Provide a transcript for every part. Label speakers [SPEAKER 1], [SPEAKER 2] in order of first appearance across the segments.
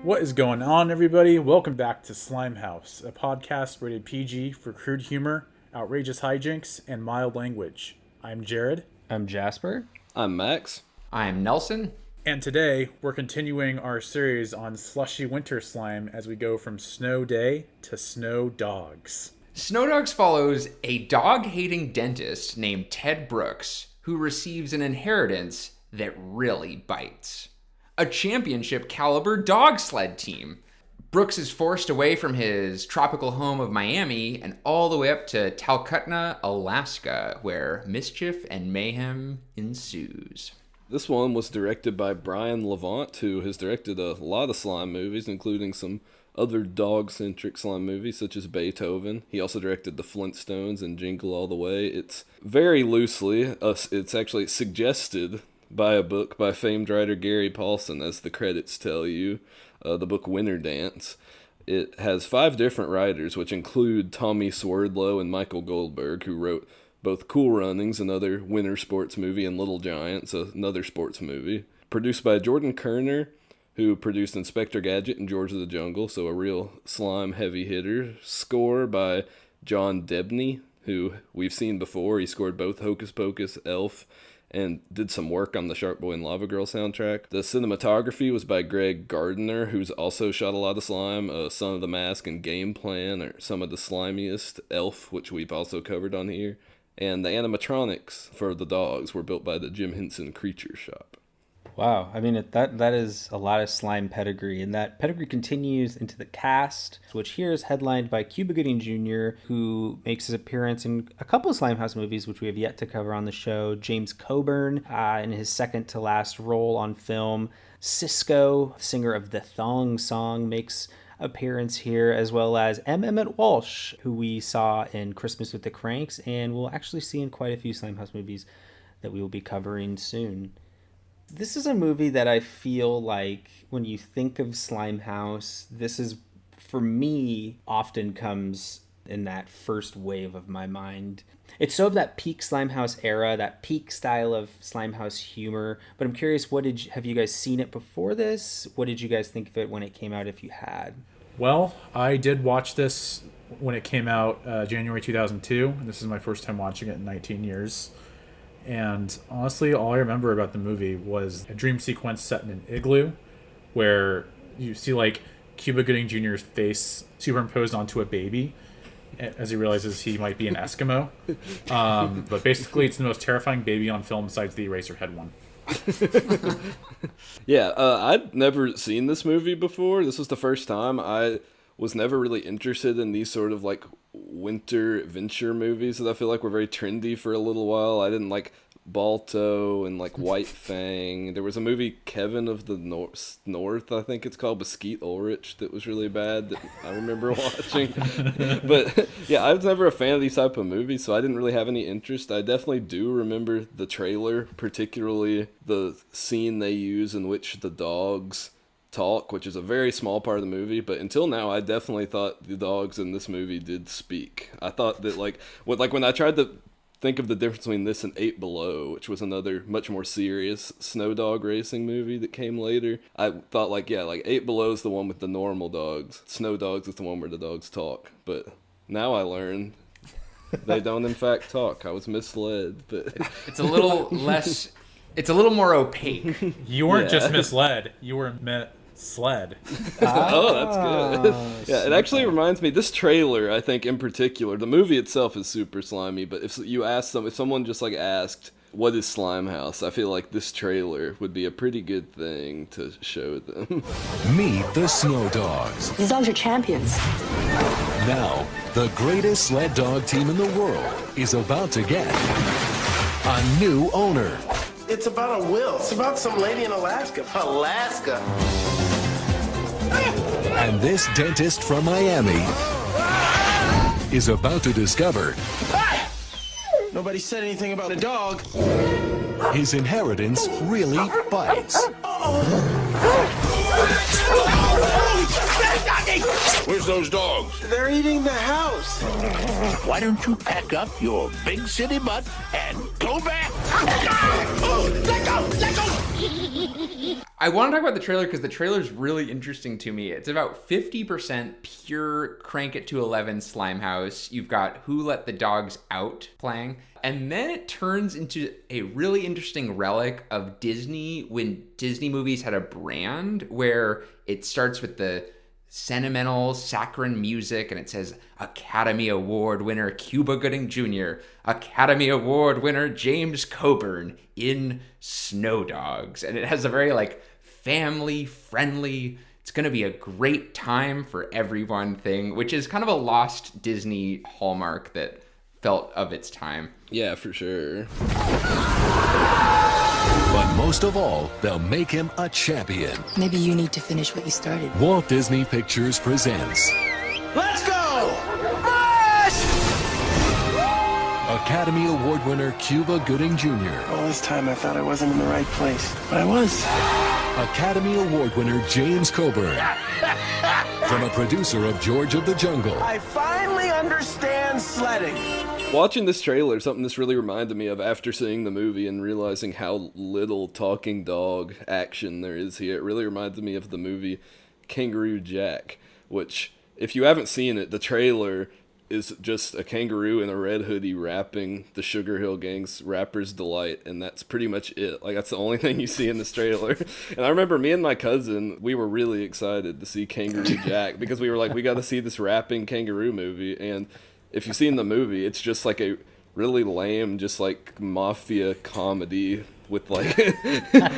[SPEAKER 1] What is going on, everybody? Welcome back to Slimehouse, a podcast rated PG for crude humor, outrageous hijinks, and mild language. I'm Jared.
[SPEAKER 2] I'm Jasper.
[SPEAKER 3] I'm Max.
[SPEAKER 4] I'm Nelson.
[SPEAKER 1] And today, we're continuing our series on slushy winter slime as we go from snow day to snow dogs.
[SPEAKER 4] Snow Dogs follows a dog-hating dentist named Ted Brooks who receives an inheritance that really bites. A championship-caliber dog sled team. Brooks is forced away from his tropical home of Miami and all the way up to Talkeetna, Alaska, where mischief and mayhem ensues.
[SPEAKER 3] This one was directed by Brian Levant, who has directed a lot of slime movies, including some other dog-centric slime movies, such as Beethoven. He also directed The Flintstones and Jingle All the Way. It's very loosely, it's actually suggested by a book by famed writer Gary Paulson, as the credits tell you, the book Winter Dance. It has 5 different writers, which include Tommy Swerdlow and Michael Goldberg, who wrote both Cool Runnings, another winter sports movie, and Little Giants, another sports movie. Produced by Jordan Kerner, who produced Inspector Gadget and George of the Jungle, so a real slime heavy hitter. Score by John Debney, who we've seen before. He scored both Hocus Pocus, Elf, and did some work on the Shark Boy and Lava Girl soundtrack. The cinematography was by Greg Gardner, who's also shot a lot of slime. Son of the Mask and Game Plan are some of the slimiest. Elf, which we've also covered on here. And the animatronics for the dogs were built by the Jim Henson Creature Shop.
[SPEAKER 2] Wow, I mean, that is a lot of slime pedigree, and that pedigree continues into the cast, which here is headlined by Cuba Gooding Jr., who makes his appearance in a couple of Slimehouse movies, which we have yet to cover on the show. James Coburn, in his second-to-last role on film. Cisco, singer of the Thong Song, makes appearance here, as well as M. Emmett Walsh, who we saw in Christmas with the Cranks, and we'll actually see in quite a few Slimehouse movies that we will be covering soon. This is a movie that I feel like when you think of Slimehouse, this is, for me, often comes in that first wave of my mind. It's so of that peak Slimehouse era, that peak style of Slimehouse humor. But I'm curious, have you guys seen it before this? What did you guys think of it when it came out, if you had?
[SPEAKER 1] Well, I did watch this when it came out January 2002. And this is my first time watching it in 19 years. And honestly, all I remember about the movie was a dream sequence set in an igloo where you see like Cuba Gooding Jr.'s face superimposed onto a baby as he realizes he might be an Eskimo. But basically, it's the most terrifying baby on film besides the Eraserhead one.
[SPEAKER 3] Yeah, I'd never seen this movie before. This was the first time. I was never really interested in these sort of like winter adventure movies that I feel like were very trendy for a little while. I didn't like Balto and like White Fang. There was a movie, Kevin of the North, I think it's called, with Skeet Ulrich, that was really bad that I remember watching. But yeah, I was never a fan of these type of movies, so I didn't really have any interest. I definitely do remember the trailer, particularly the scene they use in which the dogs talk, which is a very small part of the movie, but until now I definitely thought the dogs in this movie did speak. I thought that when I tried to think of the difference between this and 8 Below, which was another much more serious snow dog racing movie that came later, I thought 8 Below is the one with the normal dogs. Snow Dogs is the one where the dogs talk. But now I learn they don't in fact talk. I was misled, but
[SPEAKER 4] It's a little less, it's a little more opaque.
[SPEAKER 1] You weren't just misled, you were sled.
[SPEAKER 3] Oh, that's good. Yeah, it actually reminds me, this trailer, I think in particular, the movie itself is super slimy, but if someone just like asked, what is Slimehouse, I feel like this trailer would be a pretty good thing to show them.
[SPEAKER 5] Meet the Snow Dogs.
[SPEAKER 6] These dogs are champions.
[SPEAKER 5] Now, the greatest sled dog team in the world is about to get a new owner.
[SPEAKER 7] It's about a will. It's about some lady in Alaska. Alaska.
[SPEAKER 5] And this dentist from Miami is about to discover
[SPEAKER 7] Nobody said anything about a dog.
[SPEAKER 5] his inheritance really bites.
[SPEAKER 8] Where's those dogs?
[SPEAKER 7] They're eating the house.
[SPEAKER 8] Why don't you pack up your big city butt and go back?
[SPEAKER 7] Let go! Let go!
[SPEAKER 4] I want to talk about the trailer because the trailer is really interesting to me. It's about 50% pure crank it to 11 Slimehouse. You've got Who Let the Dogs Out playing. And then it turns into a really interesting relic of Disney when Disney movies had a brand where it starts with the sentimental saccharine music and it says Academy Award winner Cuba Gooding Jr., Academy Award winner James Coburn in Snow Dogs. And it has a very like family friendly, it's going to be a great time for everyone thing, which is kind of a lost Disney hallmark that felt of its time.
[SPEAKER 3] Yeah, for sure.
[SPEAKER 5] But most of all, they'll make him a champion.
[SPEAKER 6] Maybe you need to finish what you started.
[SPEAKER 5] Walt Disney Pictures presents
[SPEAKER 7] Let's go!
[SPEAKER 5] Academy Award winner Cuba Gooding Jr.
[SPEAKER 7] All this time I thought I wasn't in the right place, but I was.
[SPEAKER 5] Academy Award winner James Coburn. From a producer of George of the Jungle.
[SPEAKER 7] I finally understand sledding.
[SPEAKER 3] Watching this trailer, something this really reminded me of after seeing the movie and realizing how little talking dog action there is here. It really reminded me of the movie Kangaroo Jack, which, if you haven't seen it, the trailer is just a kangaroo in a red hoodie rapping the Sugar Hill Gang's Rapper's Delight, and that's pretty much it. Like, that's the only thing you see in this trailer. And I remember me and my cousin, we were really excited to see Kangaroo Jack because we were like, we got to see this rapping kangaroo movie. And if you've seen the movie, it's just like a really lame, just like mafia comedy with like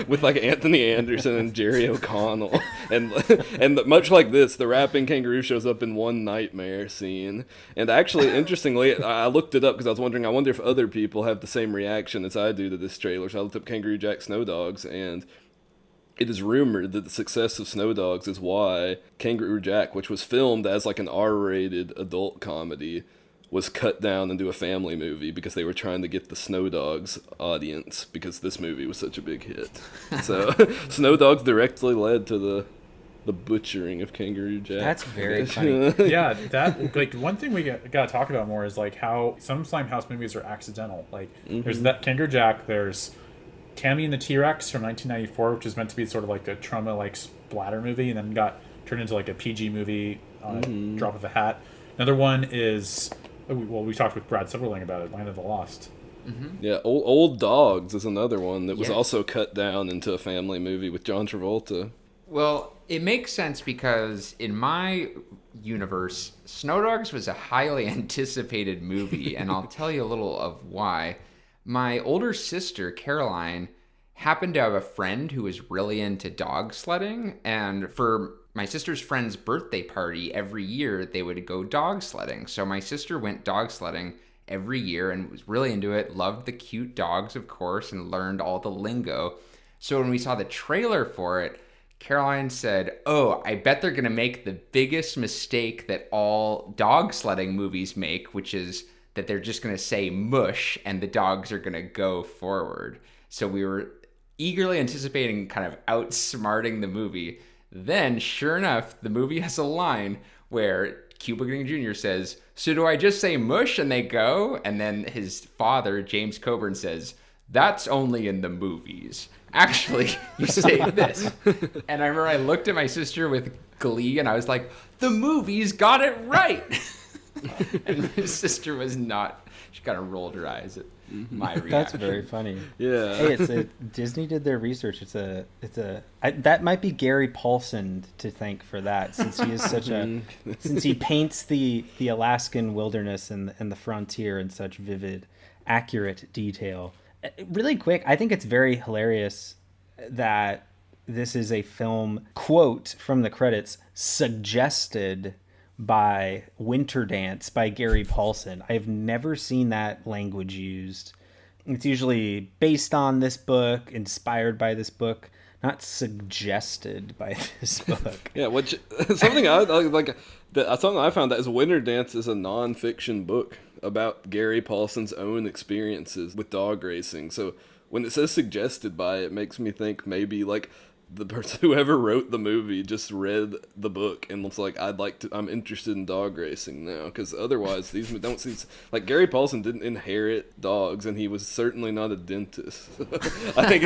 [SPEAKER 3] with like Anthony Anderson and Jerry O'Connell, and much like this, the rapping kangaroo shows up in one nightmare scene. And actually, interestingly, I looked it up because I was wondering, I wonder if other people have the same reaction as I do to this trailer. So I looked up Kangaroo Jack Snow Dogs, and it is rumored that the success of Snow Dogs is why Kangaroo Jack, which was filmed as like an R-rated adult comedy, was cut down into a family movie because they were trying to get the Snow Dogs audience because this movie was such a big hit. So Snow Dogs directly led to the butchering of Kangaroo Jack.
[SPEAKER 2] That's very funny.
[SPEAKER 1] Yeah, that like one thing we gotta talk about more is like how some Slimehouse movies are accidental. Like there's that Kangaroo Jack, there's Tammy and the T-Rex from 1994, which was meant to be sort of like a trauma like splatter movie, and then got turned into like a PG movie on a drop of a hat. Another one is, well, we talked with Brad Silverling about it, Land of the Lost.
[SPEAKER 3] Yeah, Old Dogs is another one that was also cut down into a family movie with John Travolta.
[SPEAKER 4] Well, it makes sense because in my universe, Snow Dogs was a highly anticipated movie, and I'll tell you a little of why. My older sister, Caroline, happened to have a friend who was really into dog sledding, and for my sister's friend's birthday party, every year they would go dog sledding. So my sister went dog sledding every year and was really into it, loved the cute dogs, of course, and learned all the lingo. So when we saw the trailer for it, Caroline said, "Oh, I bet they're going to make the biggest mistake that all dog sledding movies make, which is that they're just going to say mush and the dogs are going to go forward." So we were eagerly anticipating kind of outsmarting the movie. Then, sure enough, the movie has a line where Cuba Gooding Jr. says, "So do I just say mush and they go?" And then his father, James Coburn, says, "That's only in the movies. Actually, you say this." And I remember I looked at my sister with glee and I was like, "The movies got it right." And my sister was not. She kind of rolled her eyes at my reaction.
[SPEAKER 2] That's very funny.
[SPEAKER 3] Yeah.
[SPEAKER 2] Hey, Disney did their research. That might be Gary Paulson to thank for that, since he is such a since he paints the Alaskan wilderness and the frontier in such vivid, accurate detail. Really quick, I think it's very hilarious that this is a film, quote from the credits, suggested by Winter Dance by Gary Paulson. I've never seen that language used. It's usually based on this book, inspired by this book, not suggested by this book.
[SPEAKER 3] Yeah, which something I like. Something I found that is Winter Dance is a non-fiction book about Gary Paulson's own experiences with dog racing. So when it says suggested by, it makes me think maybe like the person whoever wrote the movie just read the book and was like, I'm interested in dog racing now, because otherwise these don't seem like Gary Paulson didn't inherit dogs, and he was certainly not a dentist. I think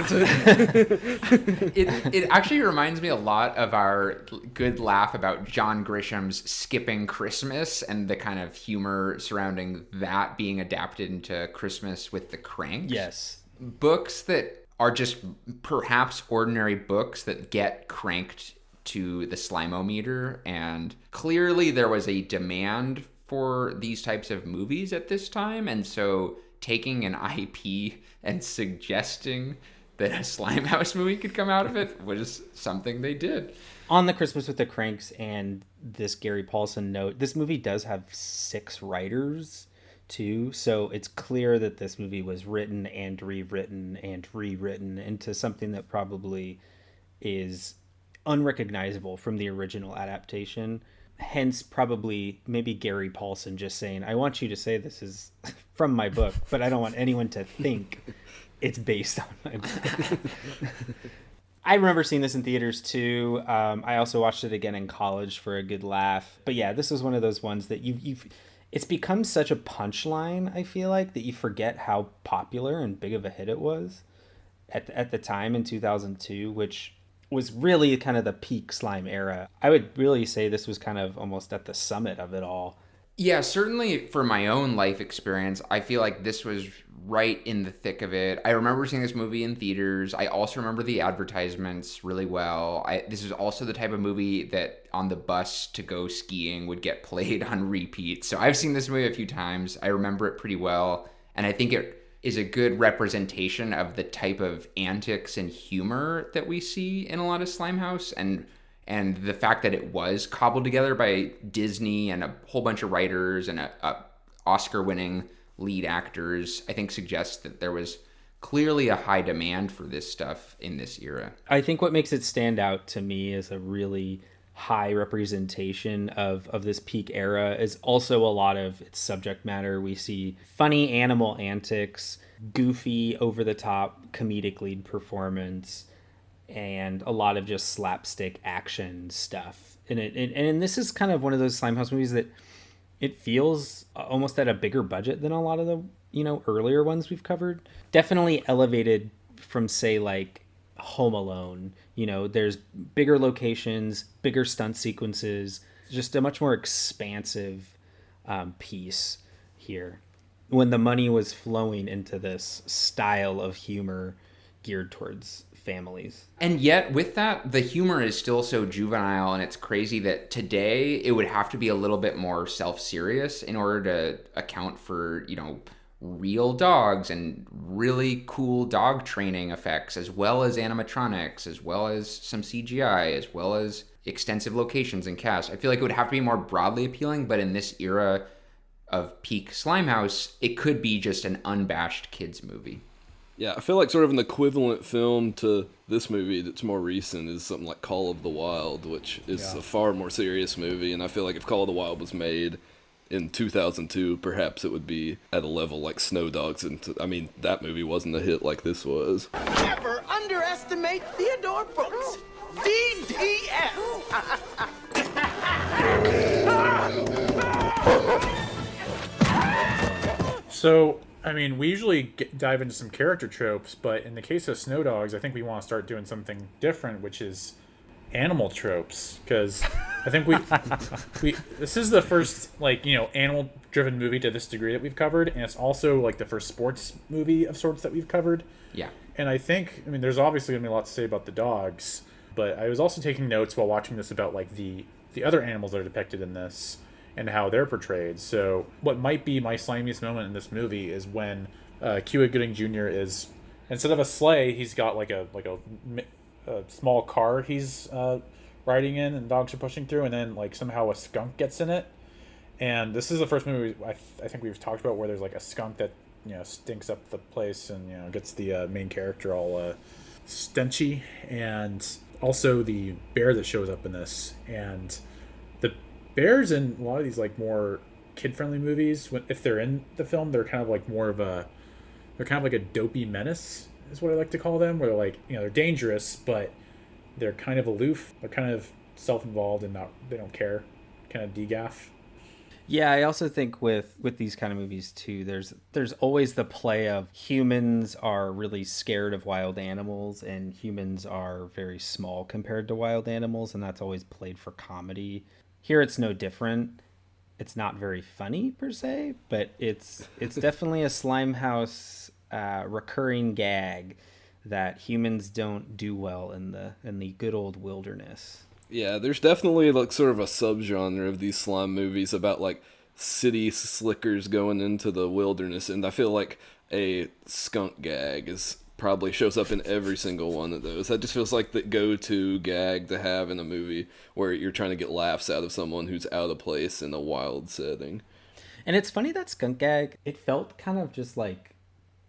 [SPEAKER 4] it actually reminds me a lot of our good laugh about John Grisham's Skipping Christmas and the kind of humor surrounding that being adapted into Christmas with the Cranks.
[SPEAKER 2] Yes.
[SPEAKER 4] Books that are just perhaps ordinary books that get cranked to the Slime-O-meter, and clearly there was a demand for these types of movies at this time, and so taking an IP and suggesting that a Slimehouse movie could come out of it was something they did.
[SPEAKER 2] On the Christmas with the Cranks and this Gary Paulson note, this movie does have 6 writers too, so it's clear that this movie was written and rewritten into something that probably is unrecognizable from the original adaptation. Hence, probably maybe Gary Paulson just saying, I want you to say this is from my book, but I don't want anyone to think it's based on my book. I remember seeing this in theaters too. I also watched it again in college for a good laugh. But yeah, this was one of those ones that it's become such a punchline, I feel like, that you forget how popular and big of a hit it was at the time in 2002, which was really kind of the peak Slime era. I would really say this was kind of almost at the summit of it all.
[SPEAKER 4] Yeah, certainly for my own life experience, I feel like this was right in the thick of it. I remember seeing this movie in theaters. I also remember the advertisements really well. This is also the type of movie that on the bus to go skiing would get played on repeat. So I've seen this movie a few times. I remember it pretty well. And I think it is a good representation of the type of antics and humor that we see in a lot of Slimehouse. And the fact that it was cobbled together by Disney and a whole bunch of writers and a Oscar-winning lead actors, I think suggests that there was clearly a high demand for this stuff in this era.
[SPEAKER 2] I think what makes it stand out to me as a really high representation of this peak era is also a lot of its subject matter. We see funny animal antics, goofy, over-the-top comedic lead performance, and a lot of just slapstick action stuff. And this is kind of one of those Slimehouse movies that it feels almost at a bigger budget than a lot of the, earlier ones we've covered. Definitely elevated from, say, like Home Alone. There's bigger locations, bigger stunt sequences, just a much more expansive piece here. When the money was flowing into this style of humor geared towards families.
[SPEAKER 4] And yet with that, the humor is still so juvenile, and it's crazy that today it would have to be a little bit more self-serious in order to account for, real dogs and really cool dog training effects, as well as animatronics, as well as some CGI, as well as extensive locations and cast. I feel like it would have to be more broadly appealing, but in this era of peak Slimehouse, it could be just an unabashed kids movie.
[SPEAKER 3] Yeah, I feel like sort of an equivalent film to this movie that's more recent is something like Call of the Wild, which is a far more serious movie. And I feel like if Call of the Wild was made in 2002, perhaps it would be at a level like Snow Dogs. And that movie wasn't a hit like this was.
[SPEAKER 7] Never underestimate Theodore Brooks. DDS.
[SPEAKER 1] So, we usually dive into some character tropes, but in the case of Snow Dogs, I think we want to start doing something different, which is animal tropes. Because I think we this is the first, animal-driven movie to this degree that we've covered, and it's also, the first sports movie of sorts that we've covered.
[SPEAKER 4] Yeah.
[SPEAKER 1] And I think, there's obviously going to be a lot to say about the dogs, but I was also taking notes while watching this about, the other animals that are depicted in this and how they're portrayed. So what might be my slimiest moment in this movie is when Cuba Gooding Jr. is, instead of a sleigh, he's got a small car he's riding in and dogs are pushing through, and then somehow a skunk gets in it. And this is the first movie I think we've talked about where there's a skunk that stinks up the place and gets the main character all stenchy. And also the bear that shows up in this, and the bears in a lot of these more kid-friendly movies, if they're in the film, they're kind of they're kind of like a dopey menace is what I like to call them, where they're they're dangerous, but They're kind of aloof. They're kind of self-involved and they don't care. Kind of degaff.
[SPEAKER 2] Yeah, I also think with these kind of movies too, there's always the play of humans are really scared of wild animals and humans are very small compared to wild animals, and that's always played for comedy. Here it's no different. It's not very funny per se, but it's definitely a Slimehouse recurring gag that humans don't do well in the good old wilderness.
[SPEAKER 3] Yeah, there's definitely like sort of a subgenre of these slime movies about like city slickers going into the wilderness, and I feel like a skunk gag probably shows up in every single one of those. That just feels like the go-to gag to have in a movie where you're trying to get laughs out of someone who's out of place in a wild setting.
[SPEAKER 2] And it's funny that skunk gag, it felt kind of just like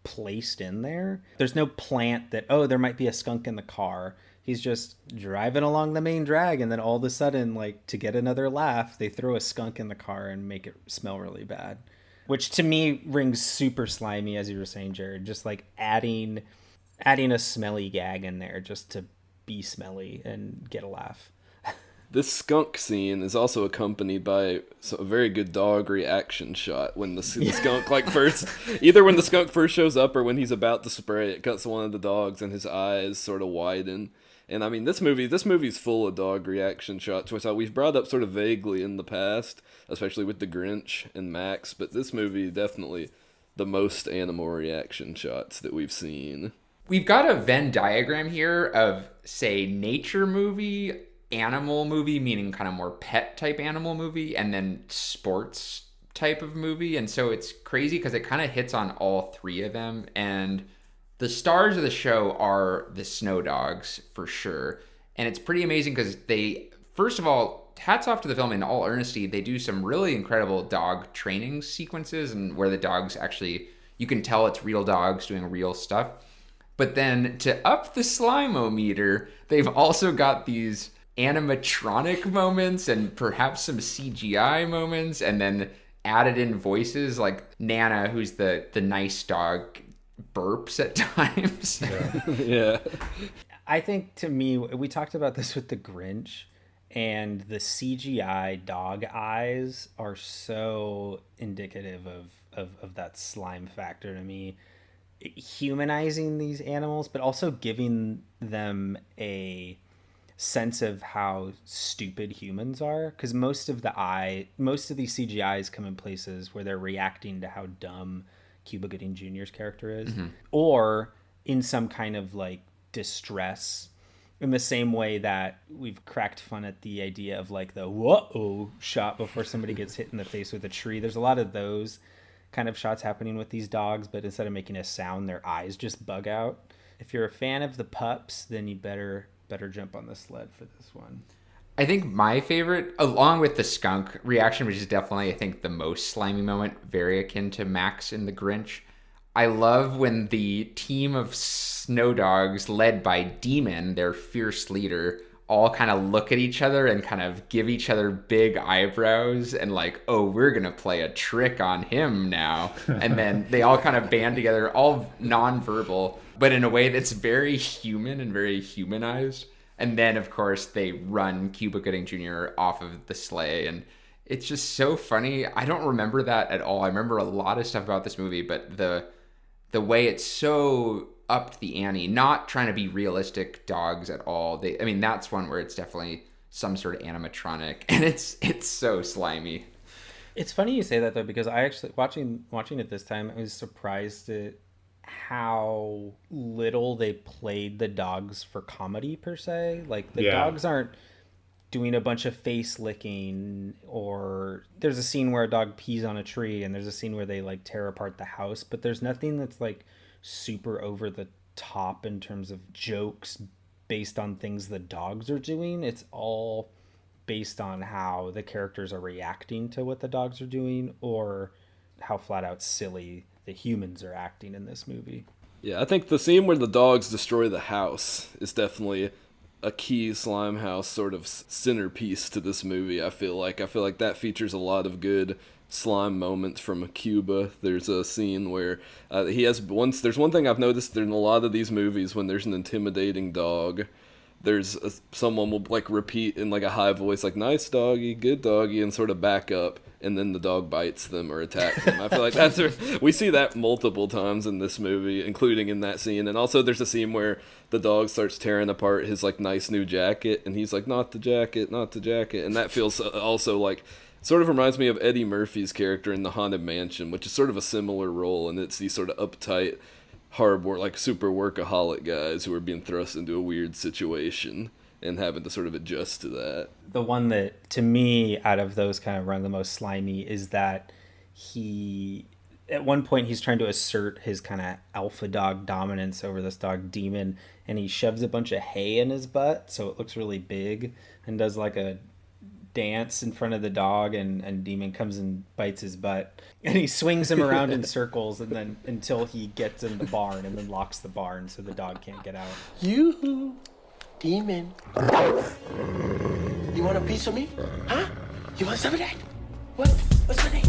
[SPEAKER 2] placed in there. There's no plant that, oh, there might be a skunk in the car. He's just driving along the main drag, and then all of a sudden, like, to get another laugh, they throw a skunk in the car and make it smell really bad. Which to me rings super slimy, as you were saying, Jared. Just like adding a smelly gag in there just to be smelly and get a laugh.
[SPEAKER 3] This skunk scene is also accompanied by a very good dog reaction shot when the skunk either when the skunk first shows up or when he's about to spray, it cuts to one of the dogs and his eyes sort of widen. And I mean, this movie's full of dog reaction shots, which we've brought up sort of vaguely in the past, especially with The Grinch and Max, but this movie definitely the most animal reaction shots that we've seen.
[SPEAKER 4] We've got a Venn diagram here of, say, nature movie, animal movie, meaning kind of more pet type animal movie, and then sports type of movie. And so it's crazy because it kind of hits on all three of them. And the stars of the show are the snow dogs for sure. And it's pretty amazing because they, first of all, hats off to the film in all earnesty. They do some really incredible dog training sequences and where the dogs actually, you can tell it's real dogs doing real stuff. But then to up the slime-o-meter, they've also got these animatronic moments and perhaps some CGI moments, and then added in voices like Nana, who's the nice dog, burps at times.
[SPEAKER 3] Yeah.
[SPEAKER 2] I think, to me, we talked about this with The Grinch, and the CGI dog eyes are so indicative of that slime factor to me. Humanizing these animals, but also giving them a sense of how stupid humans are, because most of these CGIs come in places where they're reacting to how dumb Cuba Gooding Jr.'s character is, or in some kind of like distress, in the same way that we've cracked fun at the idea of like the whoa shot before somebody gets hit in the face with a tree. There's a lot of those kind of shots happening with these dogs, but instead of making a sound, their eyes just bug out. If you're a fan of the pups, then you better jump on the sled for this one.
[SPEAKER 4] I think my favorite, along with the skunk reaction, which is definitely, I think, the most slimy moment, very akin to Max in The Grinch. I love when the team of snow dogs, led by Demon, their fierce leader, all kind of look at each other and kind of give each other big eyebrows and like, oh, we're going to play a trick on him now. And then they all kind of band together, all nonverbal, but in a way that's very human and very humanized. And then, of course, they run Cuba Gooding Jr. off of the sleigh. And it's just so funny. I don't remember that at all. I remember a lot of stuff about this movie, but the way it's so upped the ante, not trying to be realistic dogs at all. That's one where it's definitely some sort of animatronic, and it's so slimy.
[SPEAKER 2] It's funny you say that though, because I actually watching it this time, I was surprised at how little they played the dogs for comedy per se. Like the dogs aren't doing a bunch of face licking, or there's a scene where a dog pees on a tree, and there's a scene where they like tear apart the house, but there's nothing that's like super over the top in terms of jokes based on things the dogs are doing. It's all based on how the characters are reacting to what the dogs are doing, or how flat out silly the humans are acting in this movie.
[SPEAKER 3] Yeah, I think the scene where the dogs destroy the house is definitely a key Slimehouse sort of centerpiece to this movie. I feel like that features a lot of good slime moments from Cuba. There's a scene where there's one thing I've noticed in a lot of these movies, when there's an intimidating dog, there's someone will like repeat in like a high voice like nice doggy, good doggy, and sort of back up, and then the dog bites them or attacks them. I feel like we see that multiple times in this movie, including in that scene. And also there's a scene where the dog starts tearing apart his like nice new jacket, and he's like, not the jacket, not the jacket. And that feels also like, sort of reminds me of Eddie Murphy's character in The Haunted Mansion, which is sort of a similar role, and it's these sort of uptight, hard work, like super workaholic guys who are being thrust into a weird situation and having to sort of adjust to that.
[SPEAKER 2] The one that, to me, out of those kind of run the most slimy is that at one point he's trying to assert his kind of alpha dog dominance over this dog Demon, and he shoves a bunch of hay in his butt so it looks really big, and does like a dance in front of the dog, and Demon comes and bites his butt, and he swings him around in circles, and then until he gets in the barn, and then locks the barn so the dog can't get out.
[SPEAKER 7] You, Demon. You want a piece of me? Huh? You want some of that? What? What's my name?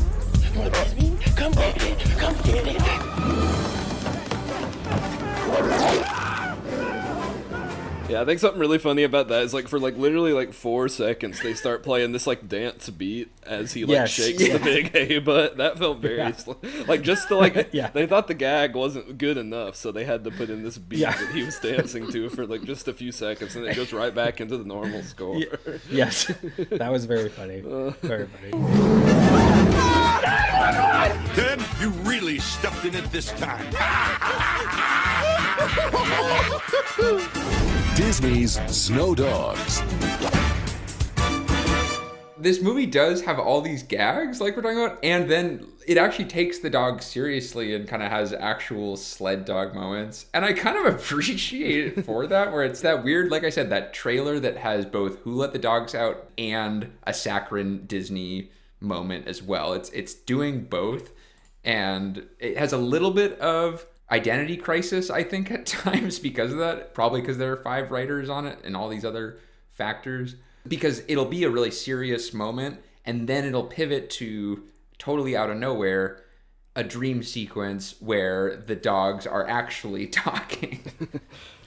[SPEAKER 7] You want a piece of me? Come get it. Come get it.
[SPEAKER 3] Yeah, I think something really funny about that is like for like literally like 4 seconds they start playing this like dance beat as he like shakes the big hay butt. That felt very like just to like they thought the gag wasn't good enough, so they had to put in this beat that he was dancing to for like just a few seconds, and it goes right back into the normal score.
[SPEAKER 2] Yes, that was very funny. Very funny.
[SPEAKER 8] Ted, you really stepped in it this time.
[SPEAKER 5] Disney's Snow Dogs.
[SPEAKER 4] This movie does have all these gags like we're talking about, and then it actually takes the dog seriously and kind of has actual sled dog moments. And I kind of appreciate it for that, where it's that weird, like I said, that trailer that has both Who Let the Dogs Out and a saccharine Disney moment as well. It's doing both, and it has a little bit of identity crisis, I think, at times because of that. Probably because there are 5 writers on it and all these other factors. Because it'll be a really serious moment, and then it'll pivot to, totally out of nowhere, a dream sequence where the dogs are actually talking.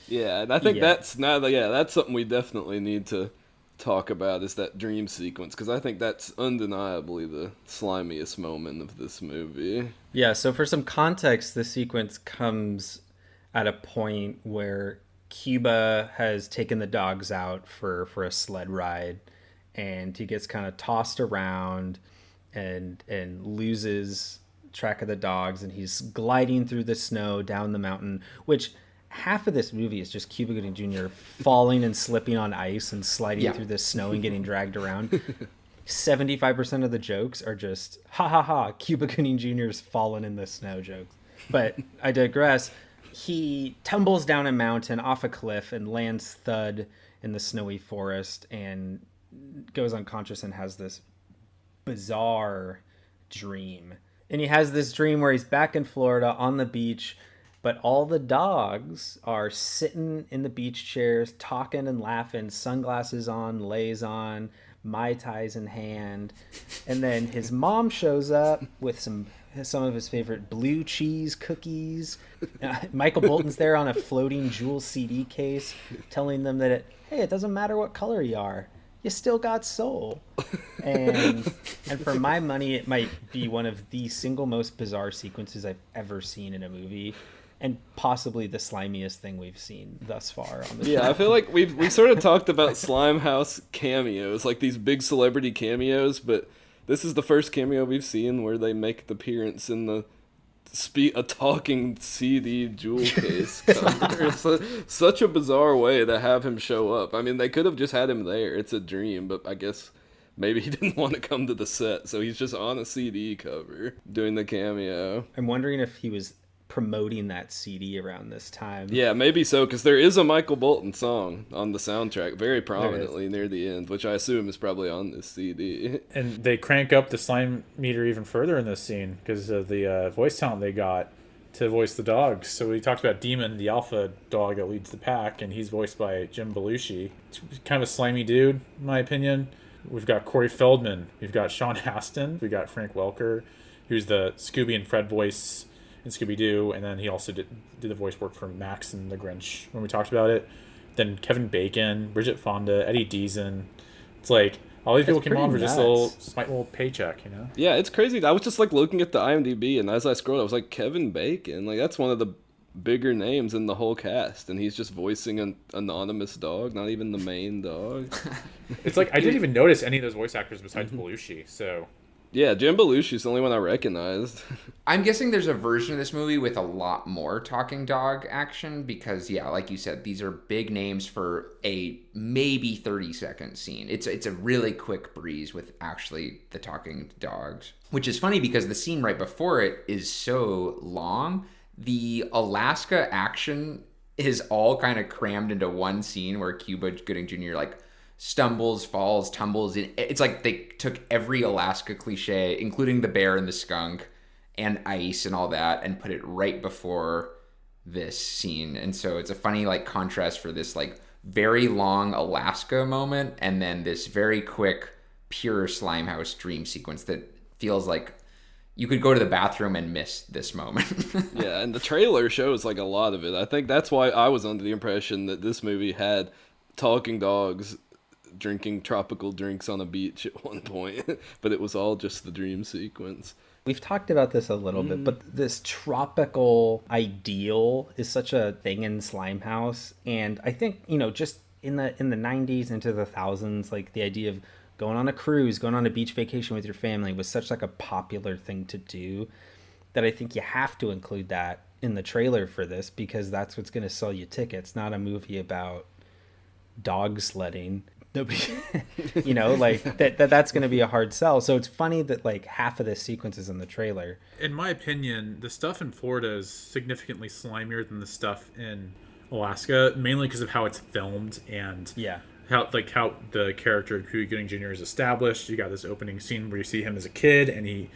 [SPEAKER 3] Yeah, and I think that's something we definitely need to talk about, is that dream sequence, because I think that's undeniably the slimiest moment of this movie.
[SPEAKER 2] Yeah, so for some context, the sequence comes at a point where Cuba has taken the dogs out for a sled ride, and he gets kind of tossed around and loses track of the dogs, and he's gliding through the snow down the mountain, which half of this movie is just Cuba Gooding Jr. falling and slipping on ice and sliding through the snow and getting dragged around. 75% of the jokes are just, ha ha ha, Cuba Gooding Jr.'s fallen in the snow jokes. But I digress. He tumbles down a mountain off a cliff and lands thud in the snowy forest and goes unconscious and has this bizarre dream. And he has this dream where he's back in Florida on the beach, but all the dogs are sitting in the beach chairs, talking and laughing, sunglasses on, lays on, Mai Tais in hand. And then his mom shows up with some of his favorite blue cheese cookies. Michael Bolton's there on a floating jewel CD case, telling them that, it doesn't matter what color you are. You still got soul. And for my money, it might be one of the single most bizarre sequences I've ever seen in a movie, and possibly the slimiest thing we've seen thus far on the show.
[SPEAKER 3] I feel like we sort of talked about Slimehouse cameos, like these big celebrity cameos, but this is the first cameo we've seen where they make the appearance in a talking CD jewel case cover. It's such a bizarre way to have him show up. I mean, they could have just had him there. It's a dream, but I guess maybe he didn't want to come to the set, so he's just on a CD cover doing the cameo.
[SPEAKER 2] I'm wondering if he was promoting that CD around this time.
[SPEAKER 3] Yeah, maybe so, because there is a Michael Bolton song on the soundtrack very prominently near the end, which I assume is probably on this CD.
[SPEAKER 1] And they crank up the slime meter even further in this scene because of the voice talent they got to voice the dogs. So we talked about Demon, the alpha dog that leads the pack, and he's voiced by Jim Belushi. It's kind of a slimy dude, in my opinion. We've got Corey Feldman. We've got Sean Astin. We've got Frank Welker, who's the Scooby and Fred voice in Scooby-Doo, and then he also did the voice work for Max and the Grinch when we talked about it. then Kevin Bacon, Bridget Fonda, Eddie Deason. It's like all these people
[SPEAKER 2] That's
[SPEAKER 1] came on for
[SPEAKER 2] pretty
[SPEAKER 1] just a little
[SPEAKER 2] nuts.
[SPEAKER 1] small little paycheck, you know?
[SPEAKER 3] Yeah, it's crazy. I was just like looking at the IMDb, and as I scrolled, I was like, Kevin Bacon, like that's one of the bigger names in the whole cast, and he's just voicing an anonymous dog, not even the main dog.
[SPEAKER 1] It's like I didn't even notice any of those voice actors besides Belushi. So
[SPEAKER 3] Yeah, Jim Belushi's the only one I recognized.
[SPEAKER 4] I'm guessing there's a version of this movie with a lot more talking dog action because, yeah, like you said, these are big names for a maybe 30-second scene. It's a really quick breeze with actually the talking dogs, which is funny because the scene right before it is so long. The Alaska action is all kind of crammed into one scene where Cuba Gooding Jr. like stumbles, falls, tumbles. It's like they took every Alaska cliche, including the bear and the skunk and ice and all that, and put it right before this scene. And so it's a funny like contrast for this like very long Alaska moment and then this very quick pure Slimehouse dream sequence that feels like you could go to the bathroom and miss this moment.
[SPEAKER 3] Yeah, and the trailer shows like a lot of it. I think that's why I was under the impression that this movie had talking dogs drinking tropical drinks on a beach at one point, but it was all just the dream sequence.
[SPEAKER 2] We've talked about this a little bit, but this tropical ideal is such a thing in Slimehouse, and I think, you know, just in the 90s into the thousands, like the idea of going on a cruise, going on a beach vacation with your family was such like a popular thing to do that I think you have to include that in the trailer for this because that's what's going to sell you tickets, not a movie about dog sledding. Nobody, you know, like that's going to be a hard sell. So it's funny that like half of this sequence is in the trailer.
[SPEAKER 1] in my opinion, the stuff in Florida is significantly slimier than the stuff in Alaska, mainly because of how it's filmed and
[SPEAKER 2] Yeah.
[SPEAKER 1] how the character of Cuba Gooding Jr. is established. You got this opening scene where you see him as a kid and he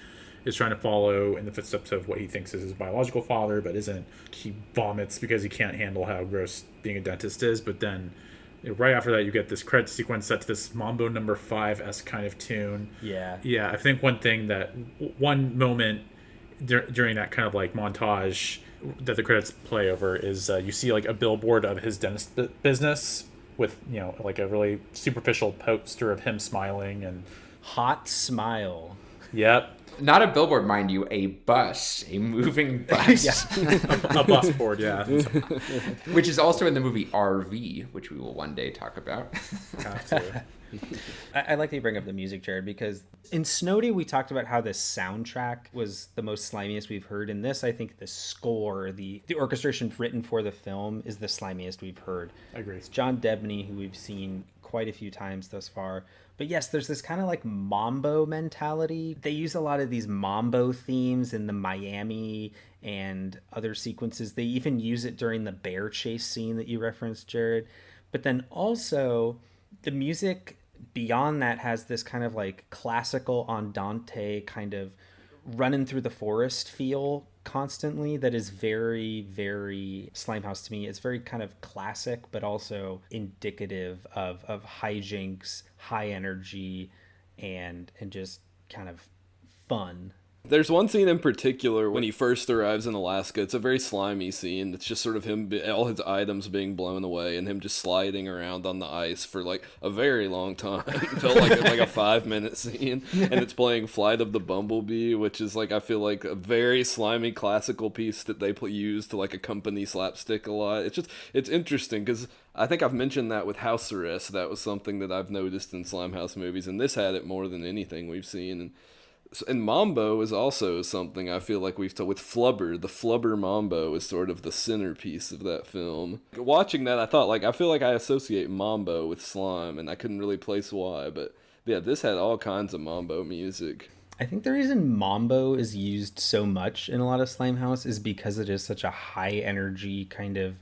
[SPEAKER 1] is trying to follow in the footsteps of what he thinks is his biological father, but isn't. He vomits because he can't handle how gross being a dentist is. But then right after that, you get this credit sequence set to this Mambo Number 5-esque kind of tune.
[SPEAKER 2] Yeah.
[SPEAKER 1] Yeah, I think one moment during that kind of like montage that the credits play over is you see like a billboard of his dentist business with, you know, like a really superficial poster of him smiling and
[SPEAKER 2] Hot smile.
[SPEAKER 1] yep.
[SPEAKER 4] Not a billboard, mind you, a bus, a moving bus.
[SPEAKER 1] A bus board, yeah.
[SPEAKER 4] Which is also in the movie RV, which we will one day talk about.
[SPEAKER 1] Absolutely.
[SPEAKER 2] I like that you bring up the music, Jared, because in Snowdy we talked about how the soundtrack was the most slimiest we've heard. In this, I think the score, the orchestration written for the film is the slimiest we've heard.
[SPEAKER 1] I agree.
[SPEAKER 2] It's John Debney, who we've seen quite a few times thus far. But yes, there's this kind of like mambo mentality. They use a lot of these mambo themes in the Miami and other sequences. They even use it during the bear chase scene that you referenced, Jared. But then also the music beyond that has this kind of like classical andante kind of running through the forest feel constantly that is very, very Slimehouse to me. It's very kind of classic, but also indicative of hijinks, high energy, and just kind of fun.
[SPEAKER 3] There's one scene in particular when he first arrives in Alaska. It's a very slimy scene. It's just sort of him, all his items being blown away, and him just sliding around on the ice for like a very long time. It felt like a 5-minute scene, and it's playing "Flight of the Bumblebee," which is like I feel like a very slimy classical piece that they use to like accompany slapstick a lot. It's interesting because I think I've mentioned that with House Arrest. That was something that I've noticed in Slimehouse movies, and this had it more than anything we've seen. And Mambo is also something I feel like we've with Flubber. The Flubber Mambo is sort of the centerpiece of that film. Watching that, I thought, like, I feel like I associate Mambo with slime, and I couldn't really place why. But yeah, this had all kinds of Mambo music.
[SPEAKER 2] I think the reason Mambo is used so much in a lot of Slimehouse is because it is such a high energy, kind of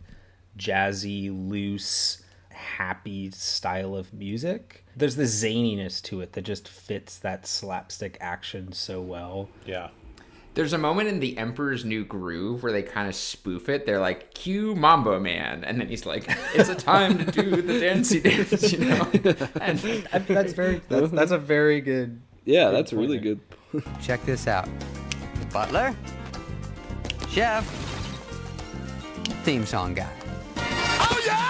[SPEAKER 2] jazzy, loose, happy style of music. There's this zaniness to it that just fits that slapstick action so well.
[SPEAKER 1] Yeah.
[SPEAKER 4] There's a moment in The Emperor's New Groove where they kind of spoof it. They're like, cue Mambo Man. And then he's like, it's a time to do the dancey dance, you know? And
[SPEAKER 2] that's a very good...
[SPEAKER 3] Yeah, that's really good.
[SPEAKER 9] Check this out. Butler, chef, theme song guy.
[SPEAKER 8] Oh yeah!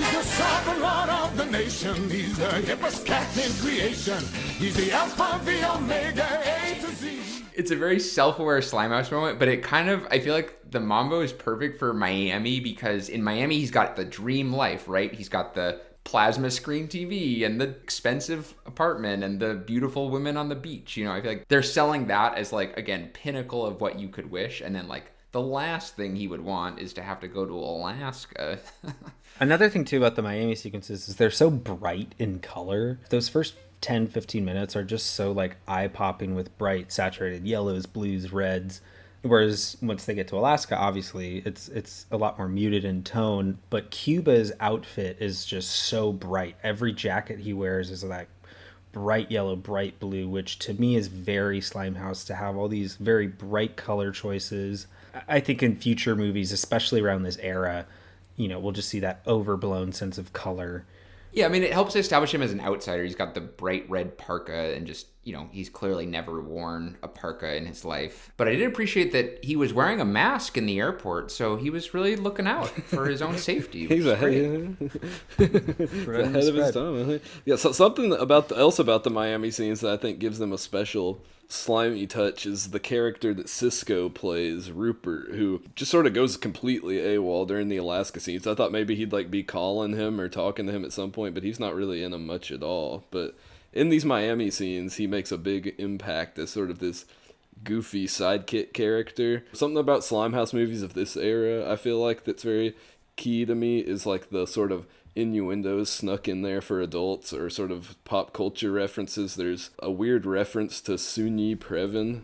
[SPEAKER 10] He's the sovereign lord of the nation. He's the hippest cat in creation. He's the alpha, the omega, A to Z.
[SPEAKER 4] It's a very self-aware Slimehouse moment, but it kind of, I feel like the Mambo is perfect for Miami because in Miami, he's got the dream life, right? He's got the plasma screen TV and the expensive apartment and the beautiful women on the beach. You know, I feel like they're selling that as like, again, pinnacle of what you could wish. And then like the last thing he would want is to have to go to Alaska.
[SPEAKER 2] Another thing too about the Miami sequences is they're so bright in color. Those first 10-15 minutes are just so like eye-popping with bright saturated yellows, blues, reds. Whereas once they get to Alaska, obviously it's a lot more muted in tone, but Cuba's outfit is just so bright. Every jacket he wears is like bright yellow, bright blue, which to me is very Slimehouse to have all these very bright color choices. I think in future movies, especially around this era, you know, we'll just see that overblown sense of color.
[SPEAKER 4] Yeah, I mean, it helps establish him as an outsider. He's got the bright red parka and just, you know, he's clearly never worn a parka in his life. But I did appreciate that he was wearing a mask in the airport, so he was really looking out for his own safety.
[SPEAKER 3] He's ahead of his time. Yeah, so something else about the Miami scenes that I think gives them a special slimy touch is the character that Cisco plays, Rupert, who just sort of goes completely AWOL during the Alaska scenes. I thought maybe he'd like be calling him or talking to him at some point, but he's not really in them much at all. But in these Miami scenes, he makes a big impact as sort of this goofy sidekick character. Something about Slimehouse movies of this era, I feel like, that's very key to me is like the sort of innuendos snuck in there for adults or sort of pop culture references. There's a weird reference to Soon-Yi Previn,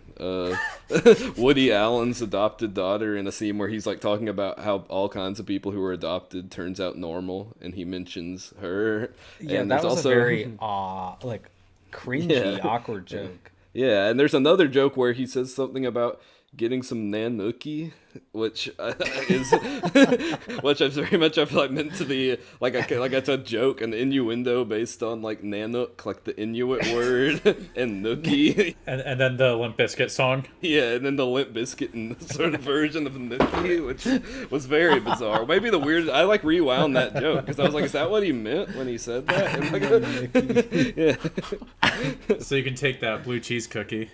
[SPEAKER 3] Woody Allen's adopted daughter, in a scene where he's like talking about how all kinds of people who are adopted turns out normal, and he mentions her.
[SPEAKER 2] Yeah,
[SPEAKER 3] and
[SPEAKER 2] that was
[SPEAKER 3] also
[SPEAKER 2] a very like cringy, awkward joke.
[SPEAKER 3] Yeah, and there's another joke where he says something about getting some nanuki, which is which is very much I feel like meant to be like a joke, an innuendo based on like nanook, like the Inuit word, and nookie.
[SPEAKER 1] And then the Limp Bizkit song.
[SPEAKER 3] Yeah, and then the Limp Bizkit sort of version of nookie, which was very bizarre. Maybe the weird. I like rewound that joke because I was like, is that what he meant when he said that? And like,
[SPEAKER 1] yeah. So you can take that blue cheese cookie.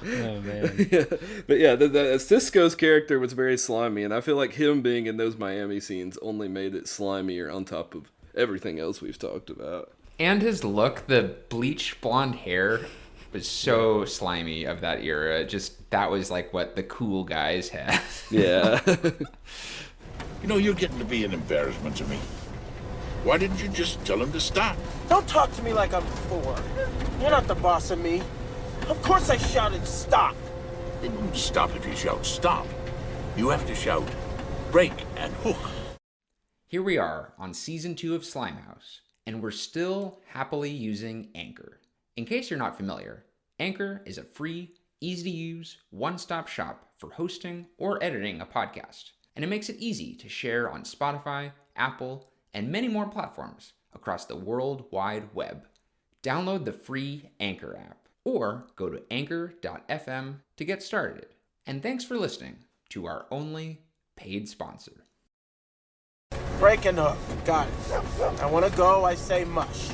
[SPEAKER 2] Oh man.
[SPEAKER 3] Yeah. But yeah, the Cisco's character was very slimy, and I feel like him being in those Miami scenes only made it slimier on top of everything else we've talked about.
[SPEAKER 4] And his look, the bleach blonde hair, was so slimy of that era. Just that was like what the cool guys had.
[SPEAKER 3] Yeah.
[SPEAKER 8] You know, you're getting to be an embarrassment to me. Why didn't you just tell him to stop?
[SPEAKER 7] Don't talk to me like I'm 4. You're not the boss of me. Of course I shouted stop.
[SPEAKER 8] It won't stop if you shout stop. You have to shout break and hook.
[SPEAKER 4] Here we are on season 2 of Slimehouse, and we're still happily using Anchor. In case you're not familiar, Anchor is a free, easy-to-use, one-stop shop for hosting or editing a podcast, and it makes it easy to share on Spotify, Apple, and many more platforms across the World Wide Web. Download the free Anchor app, or go to anchor.fm to get started. And thanks for listening to our only paid sponsor.
[SPEAKER 7] Break and hook. Got it. I want to go, I say mush.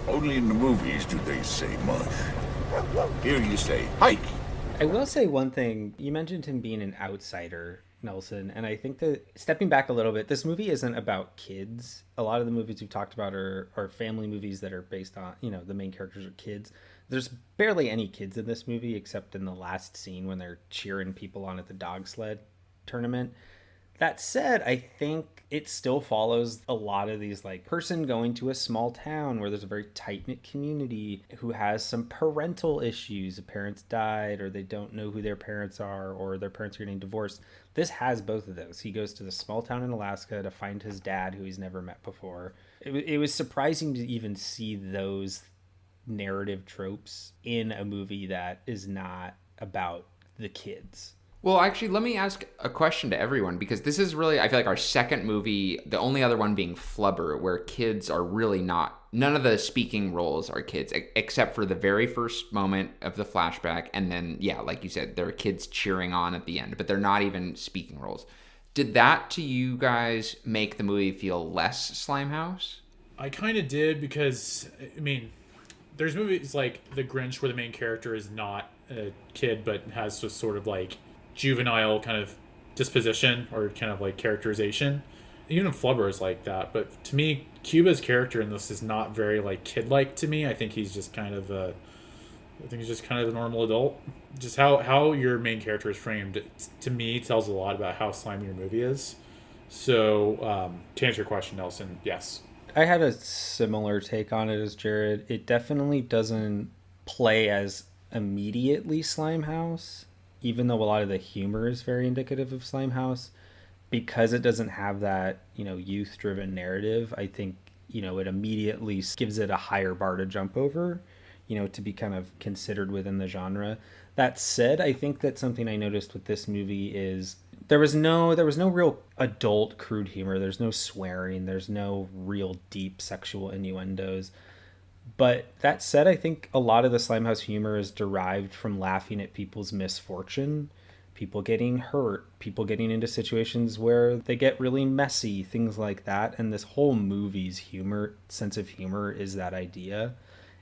[SPEAKER 8] Only in the movies do they say much. Here you say hike.
[SPEAKER 2] I will say one thing. You mentioned him being an outsider, Nelson, and I think that stepping back a little bit, this movie isn't about kids. A lot of the movies we've talked about are family movies that are based on, you know, the main characters are kids. There's barely any kids in this movie except in the last scene when they're cheering people on at the dog sled tournament. That said, I think it still follows a lot of these, like, person going to a small town where there's a very tight-knit community who has some parental issues. The parents died, or they don't know who their parents are, or their parents are getting divorced. This has both of those. He goes to the small town in Alaska to find his dad, who he's never met before. It was surprising to even see those narrative tropes in a movie that is not about the kids.
[SPEAKER 4] Well, actually, let me ask a question to everyone, because this is really, I feel like, our second movie, the only other one being Flubber, where kids are really not, none of the speaking roles are kids, except for the very first moment of the flashback. And then, yeah, like you said, there are kids cheering on at the end, but they're not even speaking roles. Did that to you guys make the movie feel less Slimehouse?
[SPEAKER 1] I kind of did because, I mean, there's movies like The Grinch where the main character is not a kid but has this sort of like juvenile kind of disposition or kind of like characterization. Even Flubber is like that, but to me, Cuba's character in this is not very like kid-like to me. I think he's just kind of a normal adult. Just how your main character is framed, to me, tells a lot about how slimy your movie is. So, to answer your question, Nelson, yes.
[SPEAKER 2] I had a similar take on it as Jared. It definitely doesn't play as immediately Slimehouse, even though a lot of the humor is very indicative of Slimehouse. Because it doesn't have that, youth-driven narrative, I think, it immediately gives it a higher bar to jump over, to be kind of considered within the genre. That said, I think that something I noticed with this movie is there was no real adult crude humor. There's no swearing. There's no real deep sexual innuendos. But that said, I think a lot of the Slimehouse humor is derived from laughing at people's misfortune, people getting hurt, people getting into situations where they get really messy, things like that. And this whole movie's sense of humor is that idea.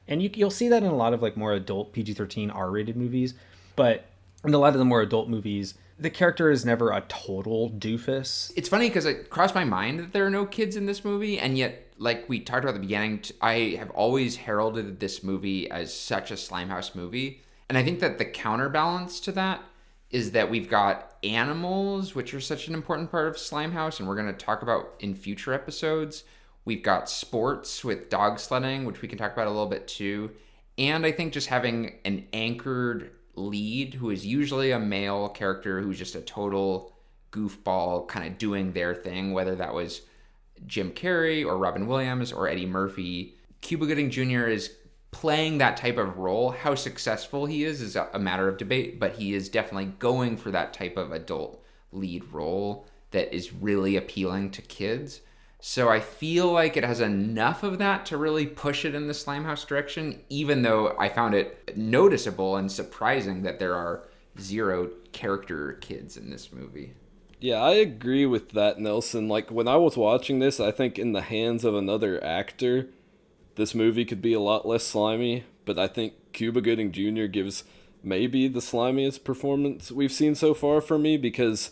[SPEAKER 2] And you'll see that in a lot of like more adult PG-13 R-rated movies. But in a lot of the more adult movies, the character is never a total doofus.
[SPEAKER 4] It's funny because it crossed my mind that there are no kids in this movie, and yet, like we talked about at the beginning, I have always heralded this movie as such a Slimehouse movie. And I think that the counterbalance to that is that we've got animals, which are such an important part of Slimehouse, and we're going to talk about in future episodes. We've got sports with dog sledding, which we can talk about a little bit too. And I think just having an anchored lead who is usually a male character who's just a total goofball kind of doing their thing, whether that was Jim Carrey or Robin Williams or Eddie Murphy. Cuba Gooding Jr. is playing that type of role. How successful he is a matter of debate, but he is definitely going for that type of adult lead role that is really appealing to kids. So I feel like it has enough of that to really push it in the Slimehouse direction, even though I found it noticeable and surprising that there are 0 character kids in this movie.
[SPEAKER 3] Yeah, I agree with that, Nelson. Like, when I was watching this, I think in the hands of another actor, this movie could be a lot less slimy, but I think Cuba Gooding Jr. gives maybe the slimiest performance we've seen so far for me, because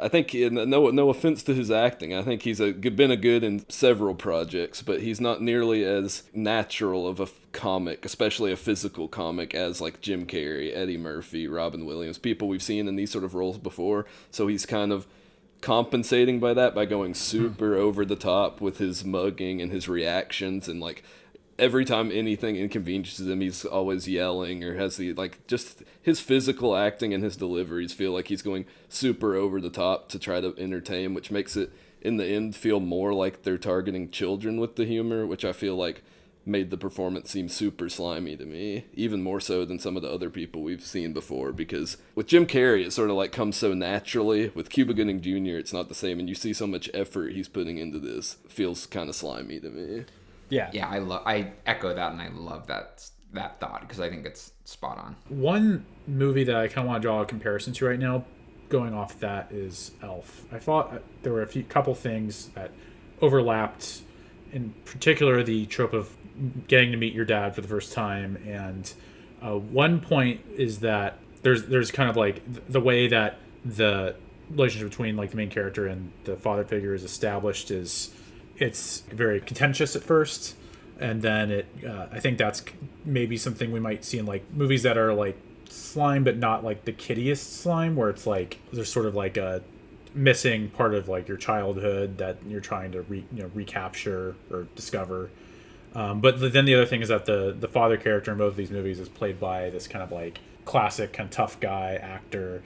[SPEAKER 3] I think, no offense to his acting, I think he's been a good in several projects, but he's not nearly as natural of a comic, especially a physical comic, as like Jim Carrey, Eddie Murphy, Robin Williams, people we've seen in these sort of roles before. So he's kind of compensating by that by going super over the top with his mugging and his reactions, and like every time anything inconveniences him, he's always yelling or has just his physical acting and his deliveries feel like he's going super over the top to try to entertain, which makes it in the end feel more like they're targeting children with the humor, which I feel like made the performance seem super slimy to me, even more so than some of the other people we've seen before. Because with Jim Carrey, it sort of like comes so naturally. With Cuba Gooding Jr., it's not the same, and you see so much effort he's putting into this. It feels kind of slimy to me.
[SPEAKER 4] Yeah, I echo that, and I love that thought because I think it's spot on.
[SPEAKER 1] One movie that I kind of want to draw a comparison to right now, going off that, is Elf. I thought there were couple things that overlapped, in particular the trope of getting to meet your dad for the first time, and one point is that there's kind of like the way that the relationship between like the main character and the father figure is established is it's very contentious at first, and then I think that's maybe something we might see in like movies that are like slime but not like the kiddiest slime, where it's like there's sort of like a missing part of like your childhood that you're trying to recapture or discover. But then the other thing is that the father character in both of these movies is played by this kind of like classic kind of tough guy actor.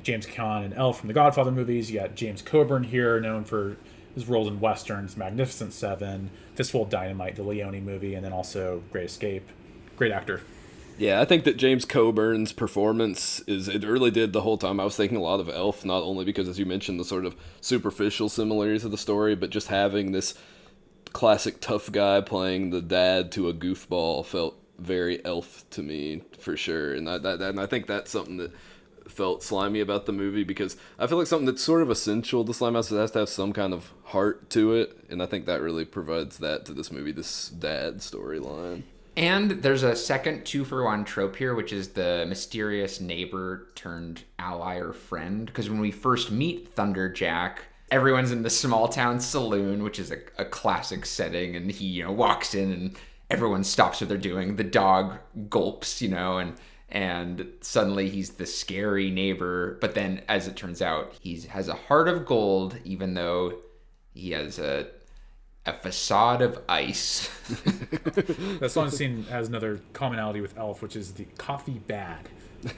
[SPEAKER 1] James Caan and Elf from the Godfather movies. You got James Coburn here, known for his roles in westerns, Magnificent Seven, Fistful of Dynamite, the Leone movie, and then also Great Escape. Great actor.
[SPEAKER 3] Yeah, I think that James Coburn's performance it really did the whole time. I was thinking a lot of Elf, not only because, as you mentioned, the sort of superficial similarities of the story, but just having this classic tough guy playing the dad to a goofball felt very Elf to me, for sure. And I think that's something that felt slimy about the movie, because I feel like something that's sort of essential to Slimehouse has to have some kind of heart to it, and I think that really provides that to this movie, this dad storyline.
[SPEAKER 4] And there's a second 2-for-1 trope here, which is the mysterious neighbor turned ally or friend. Because when we first meet Thunderjack, everyone's in the small town saloon, which is a classic setting, and he walks in and everyone stops what they're doing. The dog gulps, and suddenly he's the scary neighbor. But then, as it turns out, he has a heart of gold, even though he has a facade of ice.
[SPEAKER 1] That song scene has another commonality with Elf, which is the coffee bad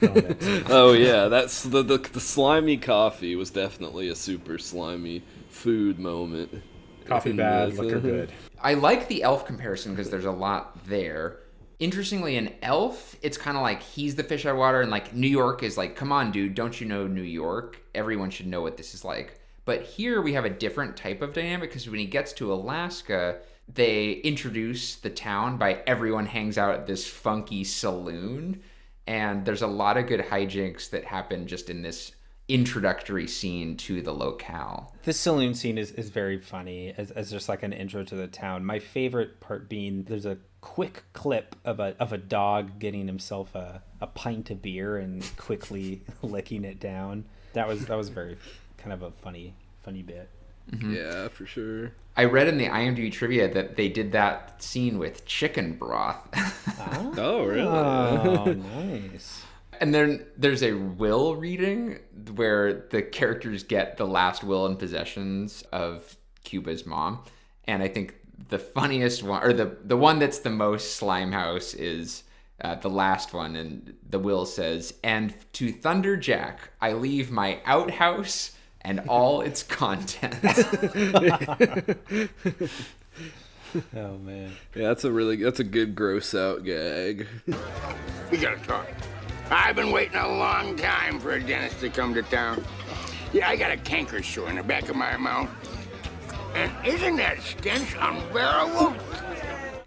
[SPEAKER 1] moment.
[SPEAKER 3] Oh yeah, that's the slimy coffee was definitely a super slimy food moment.
[SPEAKER 1] Coffee bad, liquor good.
[SPEAKER 4] I like the Elf comparison because there's a lot there. Interestingly, in Elf, it's kind of like he's the fish out of water, and like New York is like, come on, dude, don't you know New York? Everyone should know what this is like. But here we have a different type of dynamic, because when he gets to Alaska, they introduce the town by everyone hangs out at this funky saloon. And there's a lot of good hijinks that happen just in this introductory scene to the locale.
[SPEAKER 2] This saloon scene is very funny as just like an intro to the town. My favorite part being there's a quick clip of a dog getting himself a pint of beer and quickly licking it down. That was very kind of a funny bit.
[SPEAKER 3] Mm-hmm. Yeah, for sure.
[SPEAKER 4] I read in the IMDb trivia that they did that scene with chicken broth.
[SPEAKER 3] Oh, really?
[SPEAKER 2] Oh, nice.
[SPEAKER 4] And then there's a will reading where the characters get the last will and possessions of Cuba's mom. And I think the funniest one, or the one that's the most Slimehouse, is the last one. And the will says, "And to Thunderjack, I leave my outhouse and all its contents."
[SPEAKER 2] Oh man.
[SPEAKER 3] Yeah, that's a good gross out gag.
[SPEAKER 8] We gotta talk. I've been waiting a long time for a dentist to come to town. Yeah, I got a canker sore in the back of my mouth. And isn't that stench unbearable?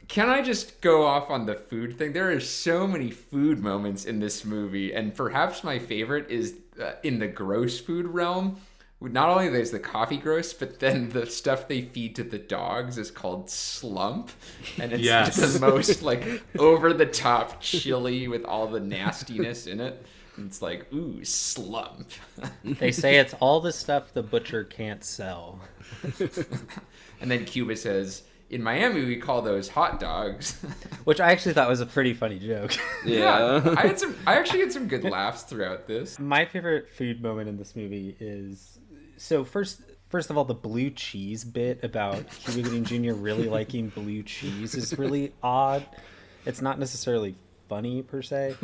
[SPEAKER 4] Can I just go off on the food thing? There are so many food moments in this movie, and perhaps my favorite is in the gross food realm. Not only is the coffee gross, but then the stuff they feed to the dogs is called slump. And it's the most like over the top chili with all the nastiness in it. And it's like, ooh, slump.
[SPEAKER 2] They say it's all the stuff the butcher can't sell.
[SPEAKER 4] And then Cuba says, in Miami, we call those hot dogs.
[SPEAKER 2] Which I actually thought was a pretty funny joke.
[SPEAKER 3] Yeah.
[SPEAKER 4] I actually had some good laughs throughout this.
[SPEAKER 2] My favorite food moment in this movie is... So first of all, the blue cheese bit about Cuba Gooding Jr. really liking blue cheese is really odd. It's not necessarily funny per se.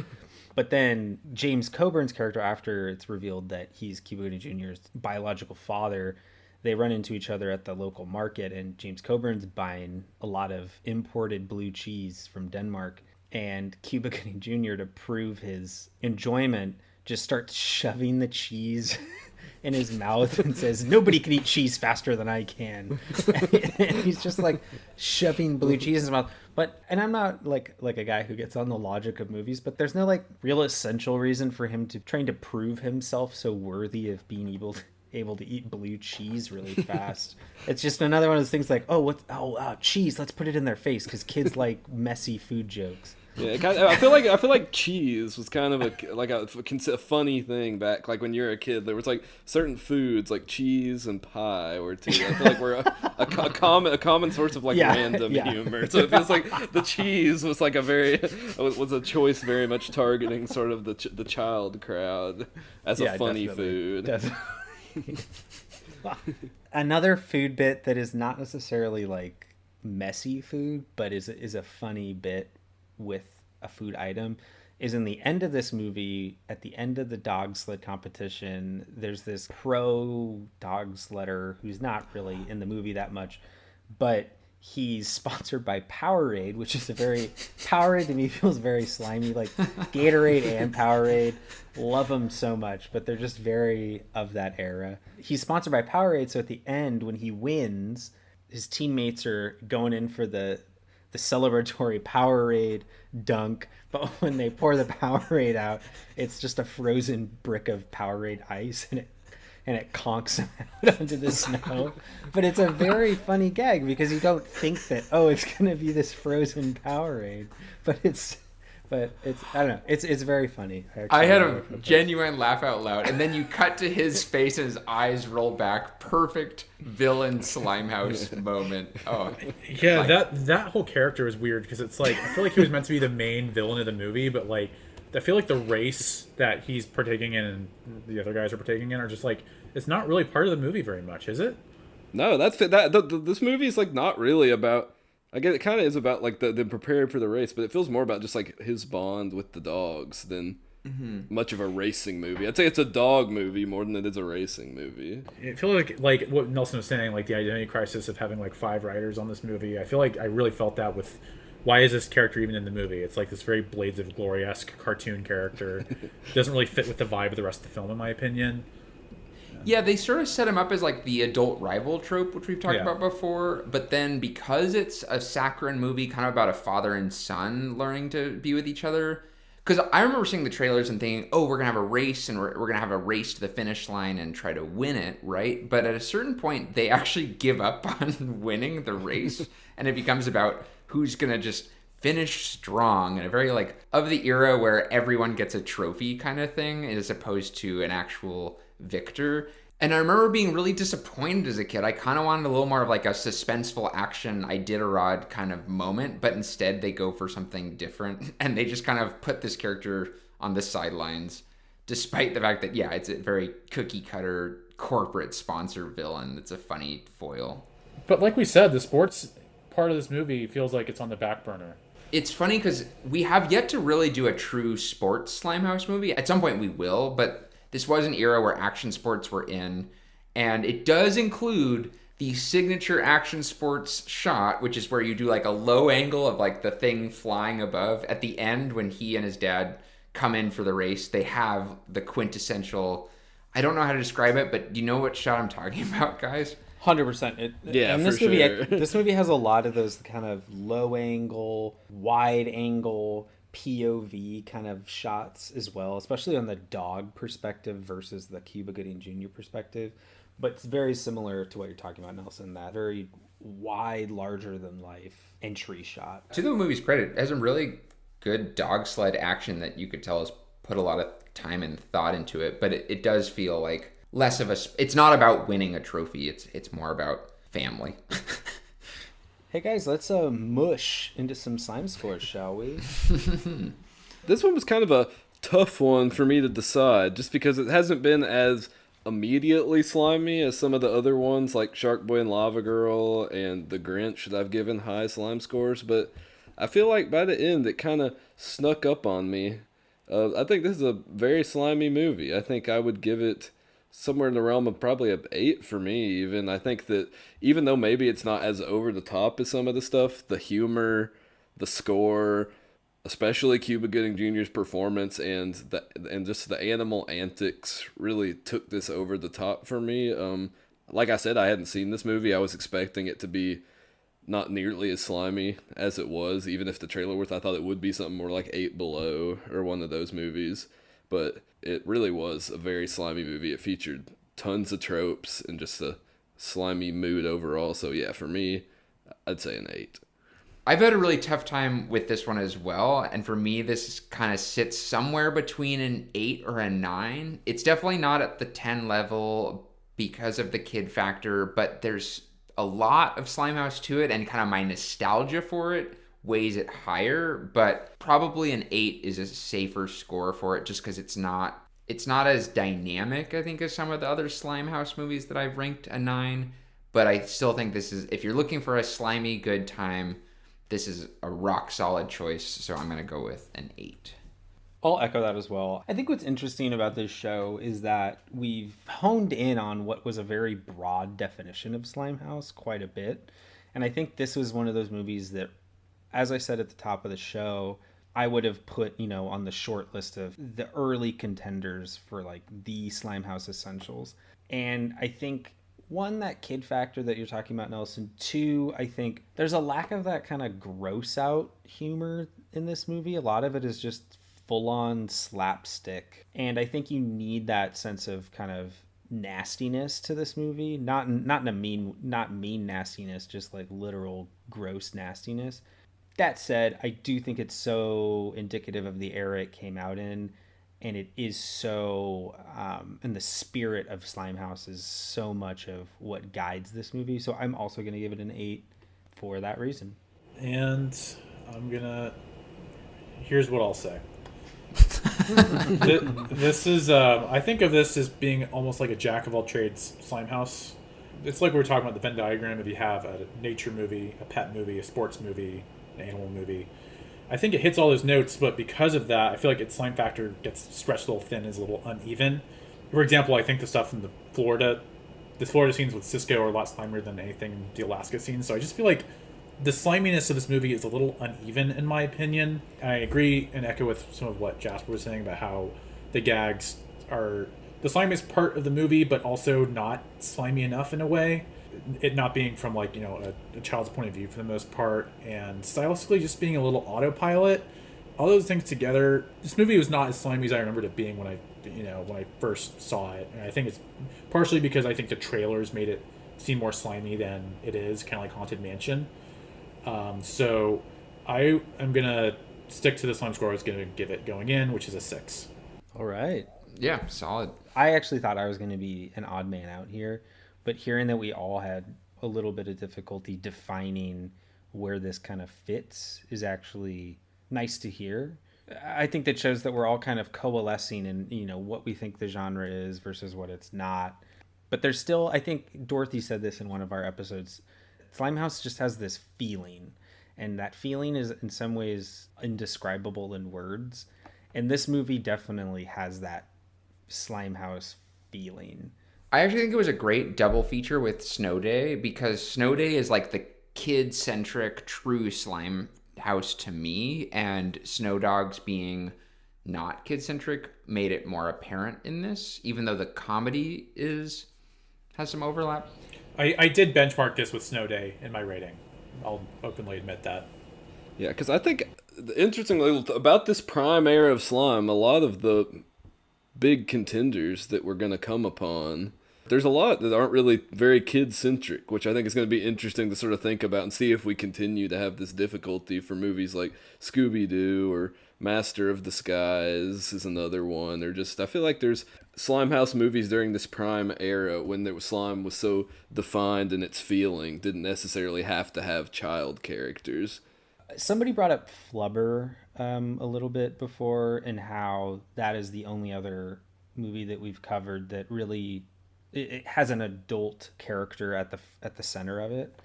[SPEAKER 2] But then James Coburn's character, after it's revealed that he's Cuba Gooding Jr.'s biological father, they run into each other at the local market, and James Coburn's buying a lot of imported blue cheese from Denmark. And Cuba Gooding Jr., to prove his enjoyment, just starts shoving the cheese in his mouth and says, "Nobody can eat cheese faster than I can." And he's just like shoving blue cheese in his mouth. And I'm not like a guy who gets on the logic of movies, but there's no like real essential reason for him to trying to prove himself so worthy of being able to eat blue cheese really fast. It's just another one of those things like, cheese, let's put it in their face, because kids like messy food jokes.
[SPEAKER 3] Yeah, I feel like cheese was kind of a funny thing back, like when you were a kid. There was like certain foods like cheese and pie or two. I feel like we're a common source of like random humor. So it feels like the cheese was like was a choice very much targeting sort of the child crowd as a funny food.
[SPEAKER 2] Definitely. Another food bit that is not necessarily like messy food, but is a funny bit with a food item, is in the end of this movie, at the end of the dog sled competition, there's this pro dog sledder who's not really in the movie that much, but he's sponsored by Powerade, which is Powerade to me feels very slimy, like Gatorade and Powerade. Love them so much, but they're just very of that era. He's sponsored by Powerade, so at the end when he wins, his teammates are going in for the the celebratory Powerade dunk, but when they pour the Powerade out, it's just a frozen brick of Powerade ice, and it conks him out onto the snow. But it's a very funny gag because you don't think that, oh, it's gonna be this frozen Powerade, but it's I don't know, it's very funny.
[SPEAKER 4] I had a genuine laugh out loud, and then you cut to his face and his eyes roll back. Perfect villain Slimehouse moment. Oh
[SPEAKER 1] yeah, that whole character is weird because it's like, I feel like he was meant to be the main villain of the movie, but like I feel like the race that he's partaking in and the other guys are partaking in are just like, it's not really part of the movie very much, is it?
[SPEAKER 3] No, this movie is like not really about. I guess it kind of is about like them preparing for the race, but it feels more about just like his bond with the dogs than much of a racing movie. I'd say it's a dog movie more than it is a racing movie.
[SPEAKER 1] I feel like what Nelson was saying, like the identity crisis of having like 5 writers on this movie. I feel like I really felt that with, why is this character even in the movie? It's like this very Blades of Glory-esque cartoon character. Doesn't really fit with the vibe of the rest of the film, in my opinion.
[SPEAKER 4] Yeah, they sort of set him up as like the adult rival trope, which we've talked about before. But then because it's a saccharine movie kind of about a father and son learning to be with each other. Because I remember seeing the trailers and thinking, oh, we're going to have a race and we're going to have a race to the finish line and try to win it, right? But at a certain point, they actually give up on winning the race. And it becomes about who's going to just finish strong in a very like of the era where everyone gets a trophy kind of thing as opposed to an actual victor. And I remember being really disappointed as a kid. I kind of wanted a little more of like a suspenseful action Iditarod kind of moment, but instead they go for something different and they just kind of put this character on the sidelines, despite the fact that, yeah, it's a very cookie cutter corporate sponsor villain that's a funny foil.
[SPEAKER 1] But like we said, the sports part of this movie feels like it's on the back burner.
[SPEAKER 4] It's funny because we have yet to really do a true sports Slimehouse movie. At some point we will, but this was an era where action sports were in, and it does include the signature action sports shot, which is where you do like a low angle of like the thing flying above. At the end, when he and his dad come in for the race, they have the quintessential, I don't know how to describe it, but do you know what shot I'm talking about, guys?
[SPEAKER 2] 100%.
[SPEAKER 3] Yeah,
[SPEAKER 2] and
[SPEAKER 3] for sure.
[SPEAKER 2] This movie has a lot of those kind of low angle, wide angle, POV kind of shots as well, especially on the dog perspective versus the Cuba Gooding Jr. perspective. But it's very similar to what you're talking about, Nelson, that very wide, larger than life entry shot.
[SPEAKER 4] To the movie's credit, it has some really good dog sled action that you could tell has put a lot of time and thought into it, but it does feel like less of a, it's not about winning a trophy, it's more about family.
[SPEAKER 2] Hey guys, let's mush into some slime scores, shall we?
[SPEAKER 3] This one was kind of a tough one for me to decide, just because it hasn't been as immediately slimy as some of the other ones, like Shark Boy and Lava Girl and The Grinch, that I've given high slime scores. But I feel like by the end, it kind of snuck up on me. I think this is a very slimy movie. I think I would give it somewhere in the realm of probably an 8 for me even. I think that even though maybe it's not as over the top as some of the stuff, the humor, the score, especially Cuba Gooding Jr.'s performance and just the animal antics really took this over the top for me. Like I said, I hadn't seen this movie. I was expecting it to be not nearly as slimy as it was, even if the trailer I thought it would be something more like 8 Below or one of those movies. But it really was a very slimy movie. It featured tons of tropes and just a slimy mood overall. So yeah, for me, I'd say an 8.
[SPEAKER 4] I've had a really tough time with this one as well. And for me, this kind of sits somewhere between an 8 or a 9. It's definitely not at the 10 level because of the kid factor, but there's a lot of Slimehouse to it, and kind of my nostalgia for it weighs it higher, but probably an 8 is a safer score for it just because it's not as dynamic, I think, as some of the other Slimehouse movies that I've ranked a 9, but I still think this is, if you're looking for a slimy good time, this is a rock solid choice, so I'm going to go with an 8.
[SPEAKER 2] I'll echo that as well. I think what's interesting about this show is that we've honed in on what was a very broad definition of Slimehouse quite a bit, and I think this was one of those movies that, as I said at the top of the show, I would have put, on the short list of the early contenders for like the Slimehouse essentials. And I think one, that kid factor that you're talking about, Nelson. Two, I think there's a lack of that kind of gross out humor in this movie. A lot of it is just full on slapstick. And I think you need that sense of kind of nastiness to this movie. Not in a mean nastiness, just like literal gross nastiness. That said, I do think it's so indicative of the era it came out in, and it is so, and the spirit of Slimehouse is so much of what guides this movie. So I'm also going to give it an 8 for that reason.
[SPEAKER 1] And here's what I'll say. This is, I think of this as being almost like a jack of all trades Slimehouse. It's like we were talking about the Venn diagram. If you have a nature movie, a pet movie, a sports movie, an animal movie, I think it hits all those notes, but because of that, I feel like its slime factor gets stretched a little thin, is a little uneven. For example, I think the stuff in the Florida scenes with Cisco are a lot slimier than anything in the Alaska scenes. So I just feel like the sliminess of this movie is a little uneven, in my opinion. I agree and echo with some of what Jasper was saying about how the gags are the slimiest part of the movie, but also not slimy enough in a way. It not being from like, a child's point of view for the most part, and stylistically just being a little autopilot. All those things together, this movie was not as slimy as I remembered it being when I first saw it. And I think it's partially because I think the trailers made it seem more slimy than it is, kind of like Haunted Mansion. So I am gonna stick to the slime score I was gonna give it going in, which is a 6.
[SPEAKER 2] All right.
[SPEAKER 4] Yeah, solid.
[SPEAKER 2] I actually thought I was going to be an odd man out here, but hearing that we all had a little bit of difficulty defining where this kind of fits is actually nice to hear. I think that shows that we're all kind of coalescing in, what we think the genre is versus what it's not. But there's still, I think Dorothy said this in one of our episodes, Slimehouse just has this feeling, and that feeling is in some ways indescribable in words. And this movie definitely has that Slimehouse feeling.
[SPEAKER 4] I actually think it was a great double feature with Snow Day, because Snow Day is like the kid-centric true slime house to me, and Snow Dogs being not kid-centric made it more apparent in this, even though the comedy has some overlap.
[SPEAKER 1] I did benchmark this with Snow Day in my rating. I'll openly admit that.
[SPEAKER 3] Yeah, because I think, interestingly, about this prime era of slime, a lot of the big contenders that we're going to come upon, there's a lot that aren't really very kid-centric, which I think is going to be interesting to sort of think about and see if we continue to have this difficulty for movies like Scooby-Doo or Master of Disguise is another one. Or just, I feel like there's Slimehouse movies during this prime era when slime was so defined in its feeling, didn't necessarily have to have child characters.
[SPEAKER 2] Somebody brought up Flubber a little bit before, and how that is the only other movie that we've covered that really it has an adult character at the center of it.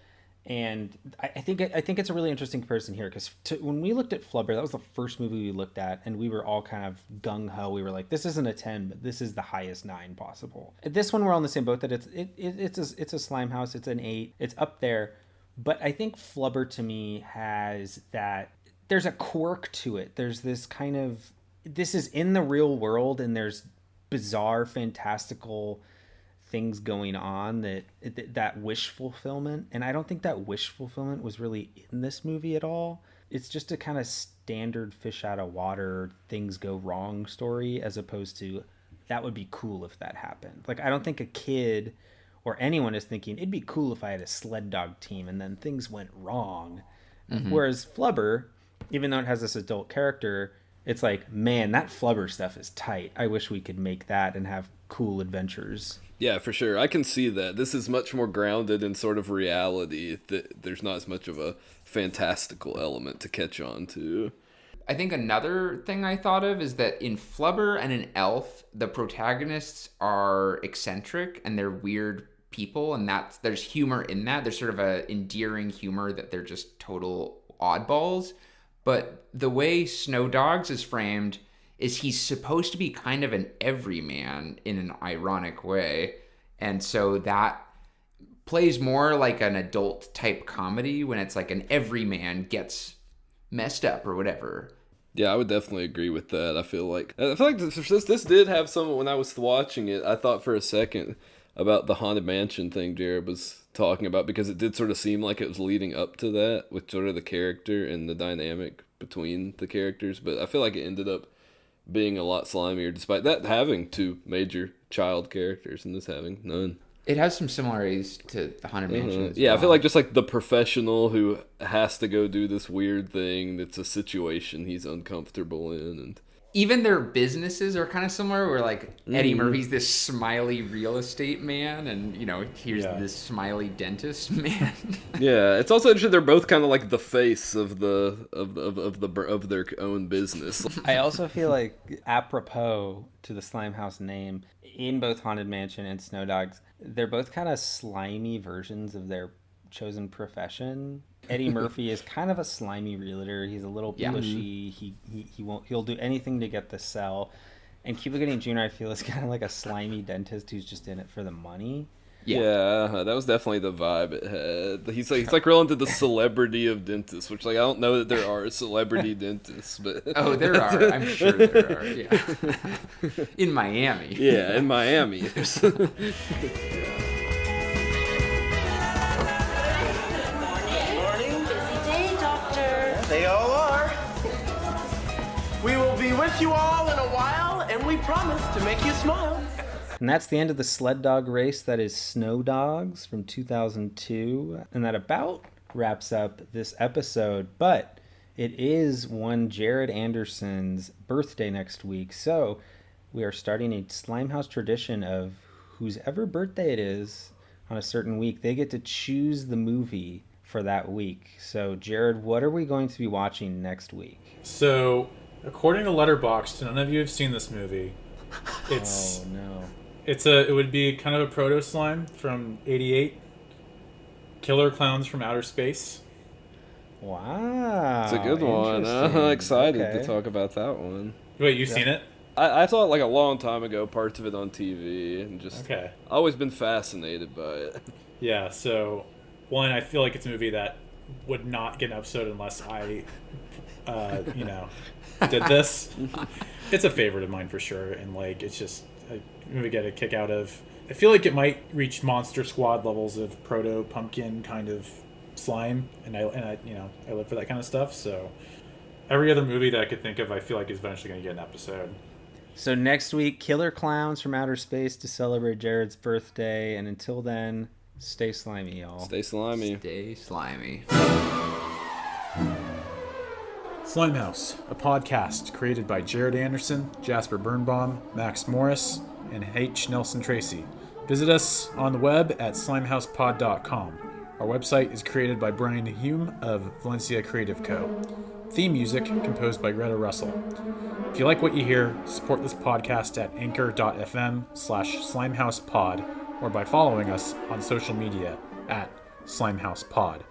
[SPEAKER 2] And I think it's a really interesting comparison here, because when we looked at Flubber, that was the first movie we looked at, and we were all kind of gung-ho. We were like, this isn't a 10, but this is the highest 9 possible. This one, we're on the same boat, that it's a Slimehouse. It's an 8. It's up there. But I think Flubber to me has that, there's a quirk to it. There's this kind of, this is in the real world, and there's bizarre, fantastical things going on that wish fulfillment. And I don't think that wish fulfillment was really in this movie at all. It's just a kind of standard fish out of water, things go wrong story, as opposed to that would be cool if that happened. Like, I don't think a kid or anyone is thinking it'd be cool if I had a sled dog team and then things went wrong. Mm-hmm. Whereas Flubber, even though it has this adult character, it's like, man, that Flubber stuff is tight. I wish we could make that and have cool adventures.
[SPEAKER 3] Yeah, for sure. I can see that. This is much more grounded in sort of reality. That there's not as much of a fantastical element to catch on to.
[SPEAKER 4] I think another thing I thought of is that in Flubber and in Elf, the protagonists are eccentric and they're weird people, and there's humor in that. There's sort of a endearing humor that they're just total oddballs. But the way Snow Dogs is framed is he's supposed to be kind of an everyman in an ironic way. And so that plays more like an adult type comedy when it's like an everyman gets messed up or whatever.
[SPEAKER 3] Yeah, I would definitely agree with that. I feel like this did have some, when I was watching it, I thought for a second, about the Haunted Mansion thing Jared was talking about, because it did sort of seem like it was leading up to that with sort of the character and the dynamic between the characters, but I feel like it ended up being a lot slimier, despite that having two major child characters and this having none.
[SPEAKER 4] It has some similarities to the Haunted Mansion.
[SPEAKER 3] Yeah, I feel like just like the professional who has to go do this weird thing that's a situation he's uncomfortable in, and
[SPEAKER 4] even their businesses are kind of similar, where like Eddie Murphy's this smiley real estate man, and here's this smiley dentist man.
[SPEAKER 3] Yeah, it's also interesting they're both kind of like the face of their own business.
[SPEAKER 2] I also feel like, apropos to the Slimehouse name, in both Haunted Mansion and Snow Dogs, they're both kind of slimy versions of their chosen profession. Eddie Murphy is kind of a slimy realtor. He's a little pushy. He'll do anything to get the sell. And Cuba Gooding Jr., I feel, is kind of like a slimy dentist who's just in it for the money.
[SPEAKER 3] Yeah, that was definitely the vibe it had. He's like real into the celebrity of dentists, which, like, I don't know that there are celebrity dentists, but
[SPEAKER 4] there are. I'm sure there are. Yeah, in Miami.
[SPEAKER 3] Yeah, in Miami.
[SPEAKER 7] They all are. We will be with you all in a while, and we promise to make you smile.
[SPEAKER 2] And that's the end of the sled dog race that is Snow Dogs from 2002. And that about wraps up this episode. But it is one Jared Anderson's birthday next week. So we are starting a Slimehouse tradition of whose ever birthday it is on a certain week, they get to choose the movie for that week. So Jared, what are we going to be watching next week?
[SPEAKER 1] So according to Letterboxd, none of you have seen this movie. It's it would be kind of a proto slime from '88. Killer Clowns from Outer Space.
[SPEAKER 2] Wow,
[SPEAKER 3] it's a good one. I'm excited to talk about that one.
[SPEAKER 1] Wait, you've seen it?
[SPEAKER 3] I saw it like a long time ago, parts of it on TV, and just always been fascinated by it.
[SPEAKER 1] Yeah, so one, I feel like it's a movie that would not get an episode unless I, did this. It's a favorite of mine for sure, and like it's just a movie get a kick out of. I feel like it might reach Monster Squad levels of proto pumpkin kind of slime, and I live for that kind of stuff. So every other movie that I could think of, I feel like is eventually going to get an episode.
[SPEAKER 2] So next week, Killer Clowns from Outer Space to celebrate Jared's birthday, and until then, stay slimy, y'all.
[SPEAKER 3] Stay slimy.
[SPEAKER 4] Stay slimy.
[SPEAKER 1] Slimehouse, a podcast created by Jared Anderson, Jasper Birnbaum, Max Morris, and H. Nelson Tracy. Visit us on the web at slimehousepod.com. Our website is created by Brian Hume of Valencia Creative Co. Theme music composed by Greta Russell. If you like what you hear, support this podcast at anchor.fm/slimehousepod or by following us on social media at slimehousepod.